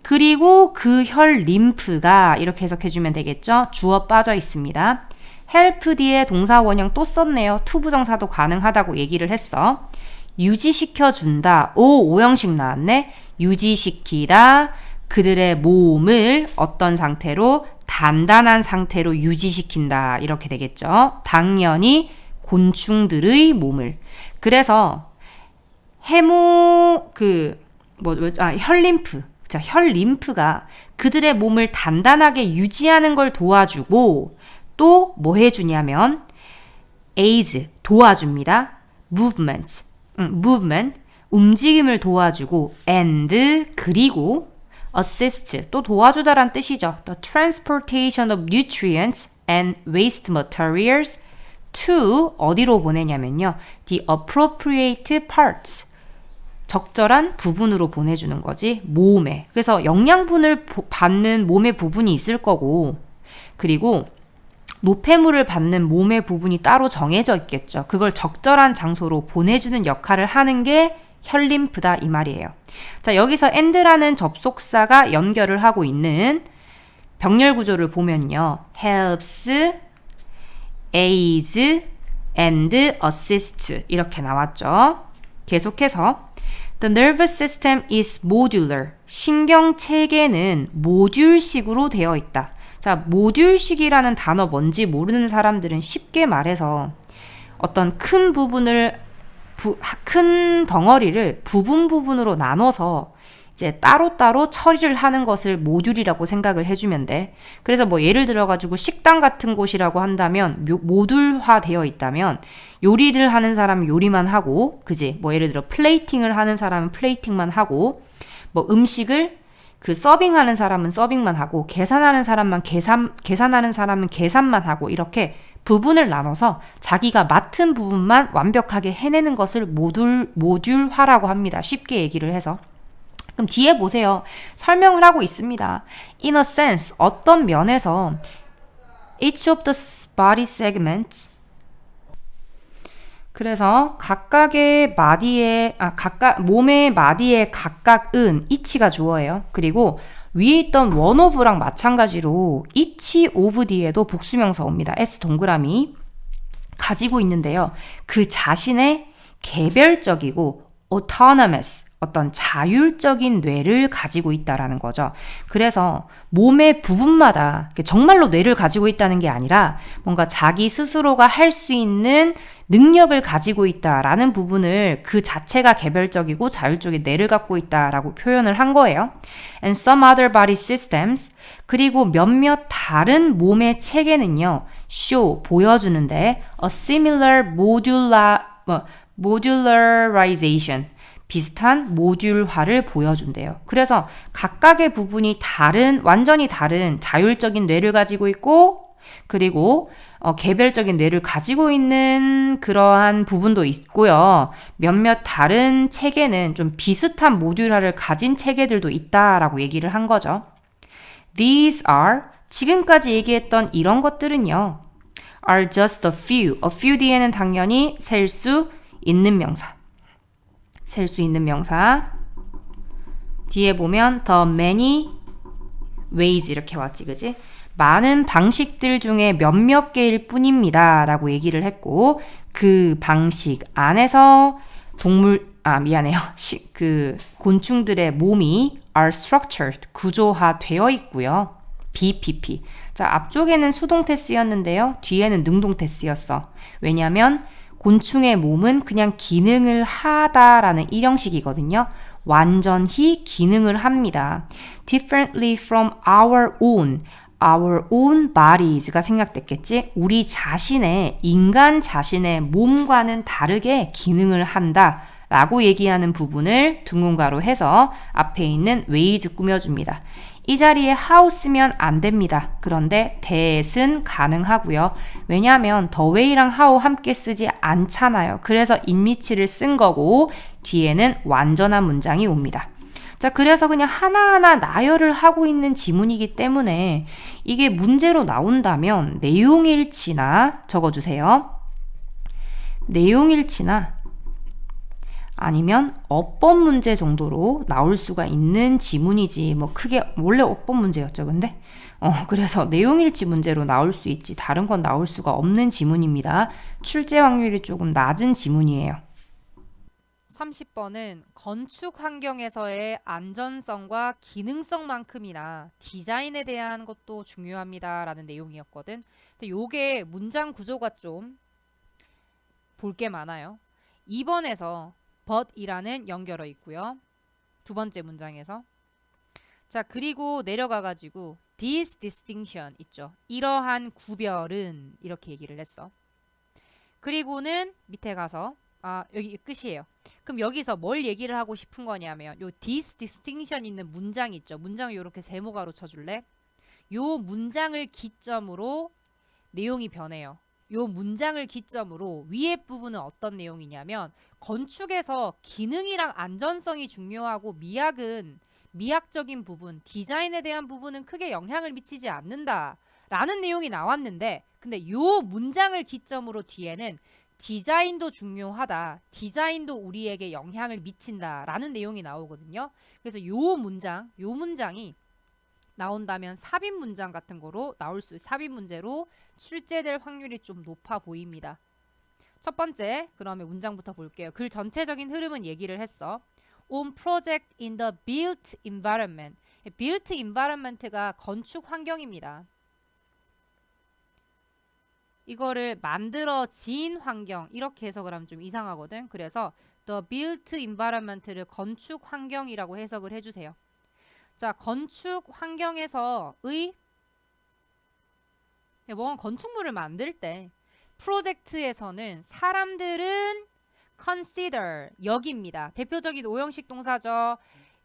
그리고 그 혈 림프가 이렇게 해석해주면 되겠죠. 주어 빠져 있습니다. help 뒤에 동사 원형 또 썼네요. 투부정사도 가능하다고 얘기를 했어. 유지시켜준다. 오, 오형식 나왔네. 유지시키다. 그들의 몸을 어떤 상태로? 단단한 상태로 유지시킨다. 이렇게 되겠죠. 당연히 곤충들의 몸을. 그래서 혈림프. 자, 혈림프가 그들의 몸을 단단하게 유지하는 걸 도와주고 또 뭐 해주냐면 aids, 도와줍니다. movement, 움직임을 도와주고 and, 그리고 assist, 또 도와주다란 뜻이죠. The transportation of nutrients and waste materials to, 어디로 보내냐면요. The appropriate parts, 적절한 부분으로 보내주는 거지. 몸에. 그래서 영양분을 받는 몸의 부분이 있을 거고, 그리고 노폐물을 받는 몸의 부분이 따로 정해져 있겠죠. 그걸 적절한 장소로 보내주는 역할을 하는 게 혈림프다 이 말이에요. 자, 여기서 and라는 접속사가 연결을 하고 있는 병렬 구조를 보면요. helps, aids, and assist 이렇게 나왔죠. 계속해서 The nervous system is modular. 신경체계는 모듈식으로 되어 있다. 자, 모듈식이라는 단어 뭔지 모르는 사람들은 쉽게 말해서 어떤 큰 부분을 큰 덩어리를 부분으로 나눠서 이제 따로따로 처리를 하는 것을 모듈이라고 생각을 해주면 돼. 그래서 뭐 예를 들어가지고 식당 같은 곳이라고 한다면 모듈화 되어 있다면 요리를 하는 사람은 요리만 하고, 그지? 뭐 예를 들어 플레이팅을 하는 사람은 플레이팅만 하고, 뭐 음식을 서빙하는 사람은 서빙만 하고, 계산하는 사람은 계산만 하고, 이렇게 부분을 나눠서 자기가 맡은 부분만 완벽하게 해내는 것을 모듈화라고 합니다. 쉽게 얘기를 해서. 그럼 뒤에 보세요. 설명을 하고 있습니다. In a sense, 어떤 면에서 each of the body segments, 그래서 각각의 몸의 마디의 각각은 each가 주어예요. 그리고 위에 있던 one of랑 마찬가지로 each of 뒤에도 복수명사 옵니다. S 동그라미 가지고 있는데요. 그 자신의 개별적이고 autonomous, 어떤 자율적인 뇌를 가지고 있다라는 거죠. 그래서 몸의 부분마다 정말로 뇌를 가지고 있다는 게 아니라 뭔가 자기 스스로가 할 수 있는 능력을 가지고 있다라는 부분을 그 자체가 개별적이고 자율적인 뇌를 갖고 있다라고 표현을 한 거예요. And some other body systems, 그리고 몇몇 다른 몸의 체계는요, show, 보여주는데 a similar modularization, 비슷한 모듈화를 보여준대요. 그래서 각각의 부분이 완전히 다른 자율적인 뇌를 가지고 있고, 그리고 개별적인 뇌를 가지고 있는 그러한 부분도 있고요. 몇몇 다른 체계는 좀 비슷한 모듈화를 가진 체계들도 있다라고 얘기를 한 거죠. These are, 지금까지 얘기했던 이런 것들은요, are just a few. A few 뒤에는 당연히 셀 수 있는 명사. 셀 수 있는 명사. 뒤에 보면 the many ways 이렇게 왔지, 그지? 많은 방식들 중에 몇몇 개일 뿐입니다 라고 얘기를 했고, 그 방식 안에서 곤충들의 몸이 are structured, 구조화되어 있고요. BPP. 자, 앞쪽에는 수동태 쓰였는데요. 뒤에는 능동태 쓰였어. 왜냐하면 곤충의 몸은 그냥 기능을 하다라는 일형식이거든요. 완전히 기능을 합니다. Differently from our own bodies가 생략됐겠지? 우리 자신의, 인간 자신의 몸과는 다르게 기능을 한다 라고 얘기하는 부분을 둥근가로 해서 앞에 있는 ways 꾸며줍니다. 이 자리에 how 쓰면 안 됩니다. 그런데 that은 가능하고요. 왜냐하면 the way랑 how 함께 쓰지 않잖아요. 그래서 인미치를 쓴 거고 뒤에는 완전한 문장이 옵니다. 자, 그래서 그냥 하나하나 나열을 하고 있는 지문이기 때문에 이게 문제로 나온다면 내용일치나 적어주세요. 내용일치나 아니면 어법 문제 정도로 나올 수가 있는 지문이지 뭐 크게 원래 어법 문제였죠. 근데 그래서 내용일치 문제로 나올 수 있지 다른 건 나올 수가 없는 지문입니다. 출제 확률이 조금 낮은 지문이에요. 30번은 건축 환경에서의 안전성과 기능성만큼이나 디자인에 대한 것도 중요합니다 라는 내용이었거든. 근데 요게 문장 구조가 좀 볼 게 많아요. 2번에서 but이라는 연결어 있고요. 두 번째 문장에서 자 그리고 내려가 가지고 this distinction 있죠. 이러한 구별은 이렇게 얘기를 했어. 그리고는 밑에 가서 여기 끝이에요. 그럼 여기서 뭘 얘기를 하고 싶은 거냐면 요 this distinction 있는 문장 있죠. 문장을 이렇게 세모가로 쳐줄래? 요 문장을 기점으로 내용이 변해요. 요 문장을 기점으로 위에 부분은 어떤 내용이냐면 건축에서 기능이랑 안전성이 중요하고 미학은 미학적인 부분, 디자인에 대한 부분은 크게 영향을 미치지 않는다 라는 내용이 나왔는데 근데 요 문장을 기점으로 뒤에는 디자인도 중요하다. 디자인도 우리에게 영향을 미친다 라는 내용이 나오거든요. 그래서 요 문장이 나온다면 삽입 문장 같은 거로 나올 수 삽입 문제로 출제될 확률이 좀 높아 보입니다. 첫 번째 그러면 문장부터 볼게요. 글 전체적인 흐름은 얘기를 했어. On project in the built environment. built environment가 건축 환경입니다. 이거를 만들어진 환경 이렇게 해석을 하면 좀 이상하거든. 그래서 the built environment를 건축 환경이라고 해석을 해주세요. 자, 건축 환경에서의 뭔가 건축물을 만들 때 프로젝트에서는 사람들은 consider 여기입니다. 대표적인 오형식 동사죠.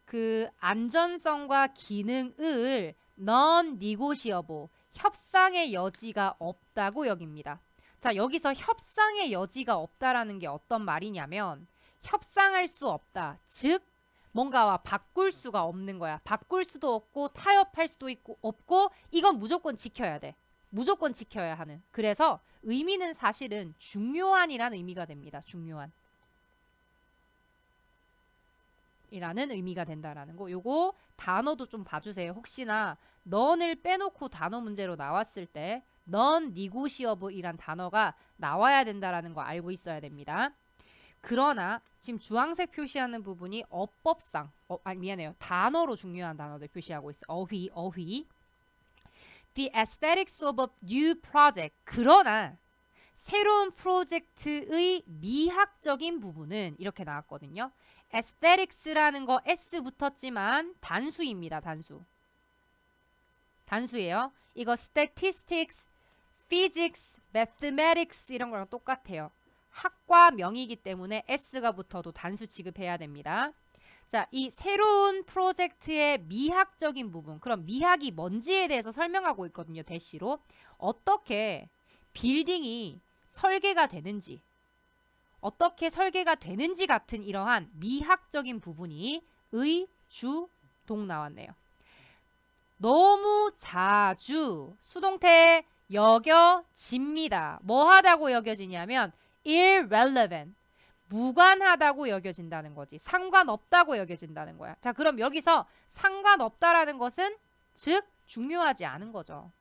그 안전성과 기능을 non-negotiable 협상의 여지가 없다고 여깁니다. 자, 여기서 협상의 여지가 없다라는 게 어떤 말이냐면 협상할 수 없다. 즉 뭔가와 바꿀 수가 없는 거야. 바꿀 수도 없고 타협할 수도 없고 이건 무조건 지켜야 돼. 무조건 지켜야 하는. 그래서 의미는 사실은 중요한이라는 의미가 됩니다. 중요한. 이라는 의미가 된다라는 거. 요거 단어도 좀 봐주세요. 혹시나 non을 빼놓고 단어 문제로 나왔을 때 non-negotiable 이란 단어가 나와야 된다라는 거 알고 있어야 됩니다. 그러나 지금 주황색 표시하는 부분이 어법상 미안해요. 단어로 중요한 단어들 표시하고 있어. 어휘. The aesthetics of a new project. 그러나 새로운 프로젝트의 미학적인 부분은 이렇게 나왔거든요. aesthetics라는 거 S 붙었지만 단수입니다. 단수예요. 이거 statistics, physics, mathematics 이런 거랑 똑같아요. 학과 명이기 때문에 S가 붙어도 단수 취급해야 됩니다. 자, 이 새로운 프로젝트의 미학적인 부분, 그럼 미학이 뭔지에 대해서 설명하고 있거든요. 대시로. 어떻게 빌딩이 설계가 되는지, 같은 이러한 미학적인 부분이 의, 주, 동 나왔네요. 너무 자주 수동태 여겨집니다. 뭐 하다고 여겨지냐면 irrelevant, 무관하다고 여겨진다는 거지. 상관없다고 여겨진다는 거야. 자, 그럼 여기서 상관없다라는 것은 즉 중요하지 않은 거죠.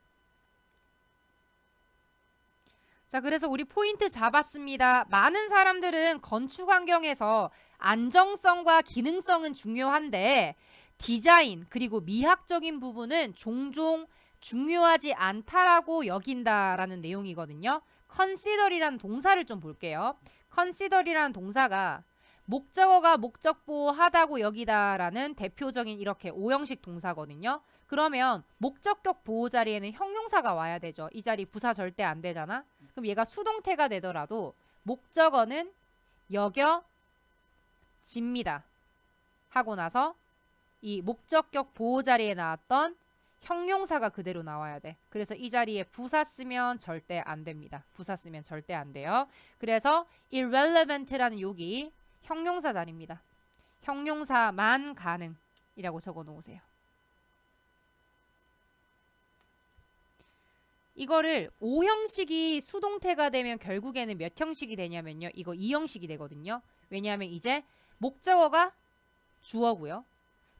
자, 그래서 우리 포인트 잡았습니다. 많은 사람들은 건축 환경에서 안정성과 기능성은 중요한데 디자인 그리고 미학적인 부분은 종종 중요하지 않다라고 여긴다라는 내용이거든요. consider이라는 동사를 좀 볼게요. consider이라는 동사가 목적어가 목적보호하다고 여기다라는 대표적인 이렇게 오형식 동사거든요. 그러면 목적격 보호 자리에는 형용사가 와야 되죠. 이 자리 부사 절대 안 되잖아. 그럼 얘가 수동태가 되더라도 목적어는 여겨집니다 하고 나서 이 목적격 보호 자리에 나왔던 형용사가 그대로 나와야 돼. 그래서 이 자리에 부사 쓰면 절대 안 됩니다. 부사 쓰면 절대 안 돼요. 그래서 irrelevant라는 여기 형용사 자리입니다. 형용사만 가능이라고 적어 놓으세요. 이거를 5형식이 수동태가 되면 결국에는 몇 형식이 되냐면요. 이거 2형식이 되거든요. 왜냐하면 이제 목적어가 주어고요.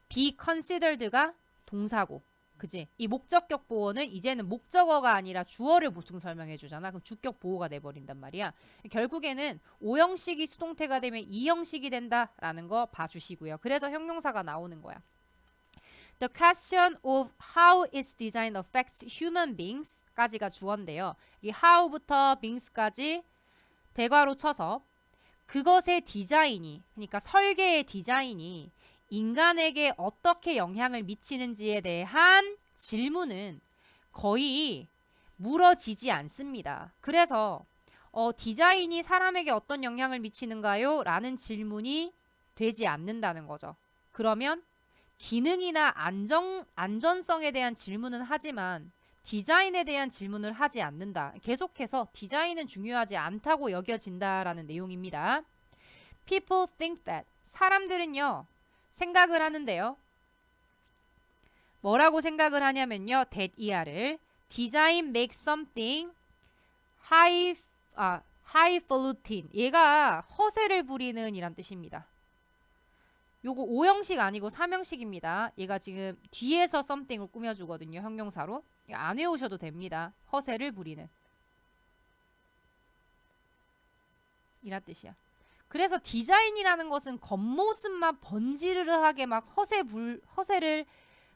be considered가 동사고. 그지? 이 목적격 보호는 이제는 목적어가 아니라 주어를 보충 설명해 주잖아. 그럼 주격 보호가 돼버린단 말이야. 결국에는 오형식이 수동태가 되면 이형식이 된다라는 거 봐주시고요. 그래서 형용사가 나오는 거야. The question of how its design affects human beings 까지가 주어인데요. 이 how부터 beings까지 대괄호 쳐서 그것의 디자인이, 그러니까 설계의 디자인이 인간에게 어떻게 영향을 미치는지에 대한 질문은 거의 물어지지 않습니다. 그래서 디자인이 사람에게 어떤 영향을 미치는가요? 라는 질문이 되지 않는다는 거죠. 그러면 기능이나 안전성에 대한 질문은 하지만 디자인에 대한 질문을 하지 않는다. 계속해서 디자인은 중요하지 않다고 여겨진다라는 내용입니다. People think that. 사람들은요. 생각을 하는데요. 뭐라고 생각을 하냐면요. that 이하를 design make something highfalutin. 얘가 허세를 부리는 이란 뜻입니다. 요거 5형식 아니고 3형식입니다. 얘가 지금 뒤에서 something을 꾸며주거든요. 형용사로. 안 외우셔도 됩니다. 허세를 부리는. 이란 뜻이야. 그래서 디자인이라는 것은 겉모습만 번지르르하게 막 허세를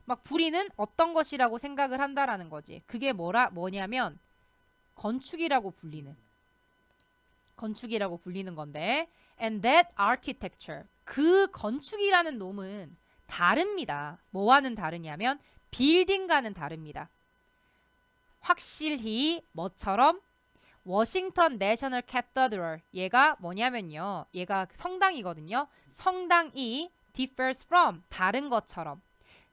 막 부리는 어떤 것이라고 생각을 한다라는 거지. 그게 뭐냐면 건축이라고 불리는 건데 and that architecture 그 건축이라는 놈은 다릅니다. 뭐와는 다르냐면 빌딩과는 다릅니다. 확실히 뭐처럼 워싱턴 내셔널 캐서드럴 얘가 뭐냐면요. 얘가 성당이거든요. 성당이 differs from 다른 것처럼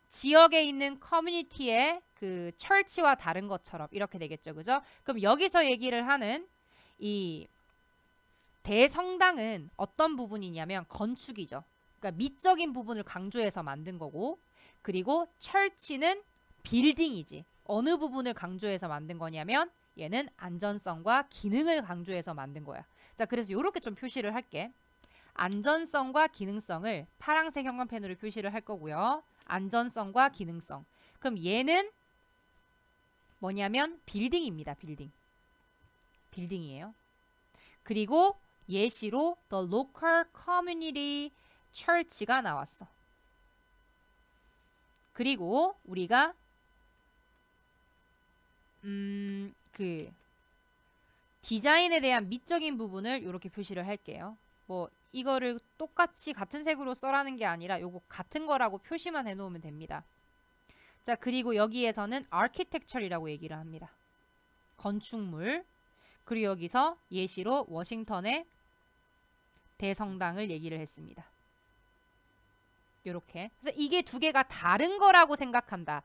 지역에 있는 커뮤니티의 그 철치와 다른 것처럼 이렇게 되겠죠. 그죠? 그럼 여기서 얘기를 하는 이 대성당은 어떤 부분이냐면 건축이죠. 그러니까 미적인 부분을 강조해서 만든 거고 그리고 철치는 빌딩이지. 어느 부분을 강조해서 만든 거냐면 얘는 안전성과 기능을 강조해서 만든 거야. 자, 그래서 이렇게 좀 표시를 할게. 안전성과 기능성을 파란색 형광펜으로 표시를 할 거고요. 안전성과 기능성. 그럼 얘는 뭐냐면 빌딩입니다. 빌딩이에요. 그리고 예시로 the local community church가 나왔어. 그리고 우리가 그 디자인에 대한 미적인 부분을 이렇게 표시를 할게요. 뭐 이거를 똑같이 같은 색으로 써라는 게 아니라 요거 같은 거라고 표시만 해놓으면 됩니다. 자, 그리고 여기에서는 architecture이라고 얘기를 합니다. 건축물. 그리고 여기서 예시로 워싱턴의 대성당을 얘기를 했습니다. 요렇게. 그래서 이게 두 개가 다른 거라고 생각한다.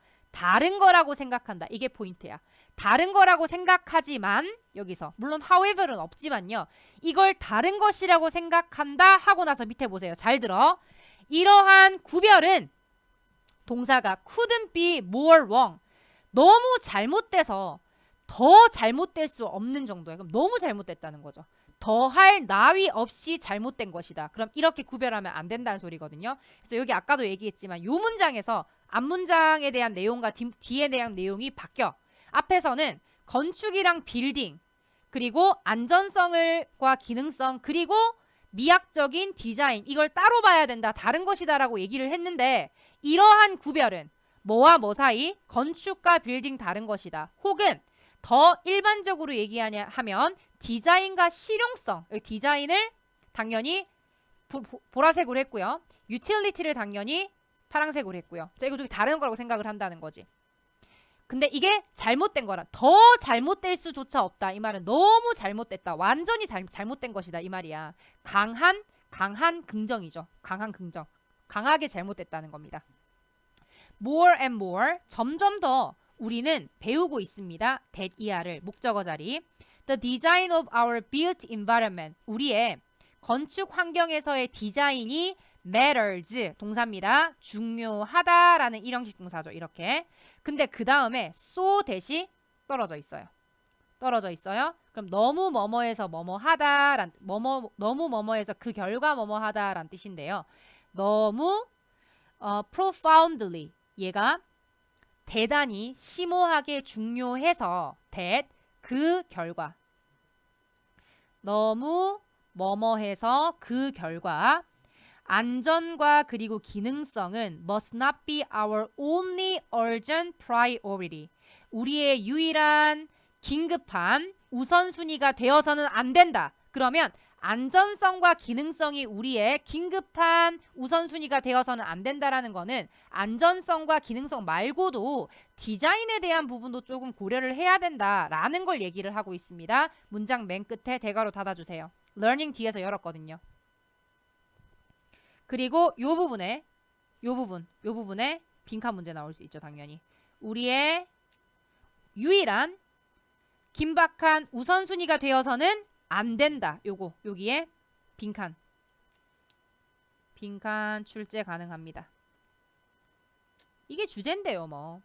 이게 포인트야. 다른 거라고 생각하지만 여기서 물론 however는 없지만요. 이걸 다른 것이라고 생각한다 하고 나서 밑에 보세요. 잘 들어. 이러한 구별은 동사가 couldn't be more wrong. 너무 잘못돼서 더 잘못될 수 없는 정도예요. 그럼 너무 잘못됐다는 거죠. 더할 나위 없이 잘못된 것이다. 그럼 이렇게 구별하면 안 된다는 소리거든요. 그래서 여기 아까도 얘기했지만 이 문장에서 앞문장에 대한 내용과 뒤에 대한 내용이 바뀌어. 앞에서는 건축이랑 빌딩 그리고 안전성과 기능성 그리고 미학적인 디자인 이걸 따로 봐야 된다. 다른 것이다 라고 얘기를 했는데 이러한 구별은 뭐와 뭐 사이? 건축과 빌딩 다른 것이다. 혹은 더 일반적으로 얘기하면 디자인과 실용성 디자인을 당연히 보라색으로 했고요. 유틸리티를 당연히 파란색으로 했고요. 자, 이거 좀 다른 거라고 생각을 한다는 거지. 근데 이게 잘못된 거라. 더 잘못될 수조차 없다. 이 말은 너무 잘못됐다. 완전히 잘못된 것이다. 이 말이야. 강한 긍정이죠. 강한 긍정. 강하게 잘못됐다는 겁니다. More and more. 점점 더 우리는 배우고 있습니다. that 이하를 목적어 자리. The design of our built environment. 우리의 건축 환경에서의 디자인이 matters 동사입니다. 중요하다라는 일형식 동사죠. 이렇게. 근데 그 다음에 so 대시 떨어져 있어요. 그럼 너무 뭐뭐해서 뭐뭐하다란 너무 뭐뭐해서 그 결과 뭐뭐하다란 뜻인데요. 너무 profoundly 얘가 대단히 심오하게 중요해서 that 그 결과 너무 뭐뭐해서 그 결과 안전과 그리고 기능성은 must not be our only urgent priority. 우리의 유일한 긴급한 우선순위가 되어서는 안 된다. 그러면 안전성과 기능성이 우리의 긴급한 우선순위가 되어서는 안 된다라는 거는 안전성과 기능성 말고도 디자인에 대한 부분도 조금 고려를 해야 된다라는 걸 얘기를 하고 있습니다. 문장 맨 끝에 대괄호 닫아주세요. learning 뒤에서 열었거든요. 그리고 요 부분에 빈칸 문제 나올 수 있죠, 당연히. 우리의 유일한 긴박한 우선순위가 되어서는 안 된다. 여기에 빈칸 출제 가능합니다. 이게 주제인데요, 뭐.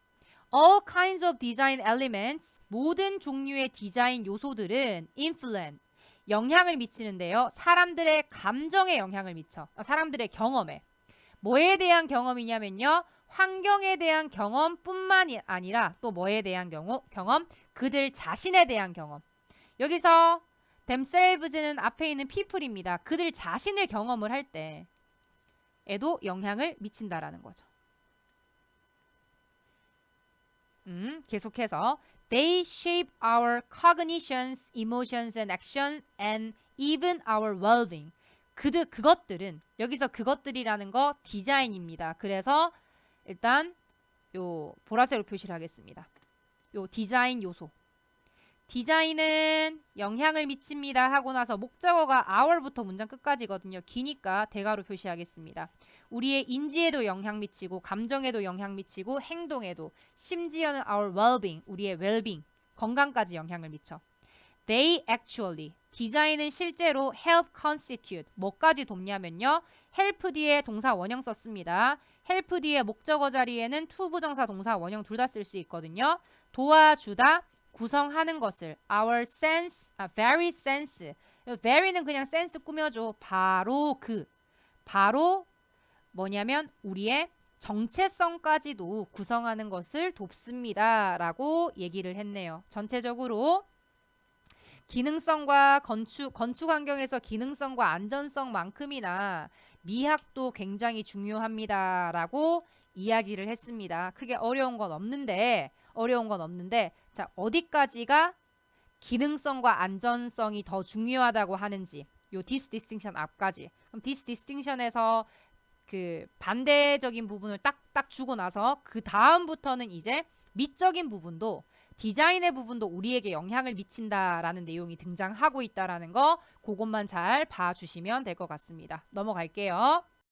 All kinds of design elements, 모든 종류의 디자인 요소들은 influence, 영향을 미치는데요. 사람들의 감정에 영향을 미쳐. 사람들의 경험에. 뭐에 대한 경험이냐면요. 환경에 대한 경험뿐만이 아니라 또 뭐에 대한 경험? 그들 자신에 대한 경험. 여기서 themselves는 앞에 있는 people입니다. 그들 자신을 경험을 할 때에도 영향을 미친다라는 거죠. 계속해서 They shape our cognitions, emotions and actions and even our well-being. 그것들은 여기서 그것들이라는 거 디자인입니다. 그래서 일단 요 보라색으로 표시를 하겠습니다. 요 디자인 요소. 디자인은 영향을 미칩니다 하고 나서 목적어가 our부터 문장 끝까지거든요. 기니까 대괄호 표시하겠습니다. 우리의 인지에도 영향 미치고 감정에도 영향 미치고 행동에도 심지어는 our well-being, 우리의 well-being, 건강까지 영향을 미쳐. They actually, 디자인은 실제로 help constitute, 뭐까지 돕냐면요. help 뒤에 동사 원형 썼습니다. help 뒤에 목적어 자리에는 to 부정사 동사 원형 둘 다 쓸 수 있거든요. 도와주다, 구성하는 것을 our sense, very sense, very는 그냥 sense 꾸며줘. 바로 뭐냐면 우리의 정체성까지도 구성하는 것을 돕습니다 라고 얘기를 했네요. 전체적으로 기능성과 건축 환경에서 기능성과 안전성만큼이나 미학도 굉장히 중요합니다 라고 이야기를 했습니다. 크게 어려운 건 없는데 자, 어디까지가 기능성과 안전성이 더 중요하다고 하는지 요 this distinction 앞까지. 그럼 this distinction에서 그 반대적인 부분을 딱 주고 나서 그 다음부터는 이제 미적인 부분도 디자인의 부분도 우리에게 영향을 미친다라는 내용이 등장하고 있다라는 거 그것만 잘 봐주시면 될 것 같습니다. 넘어갈게요.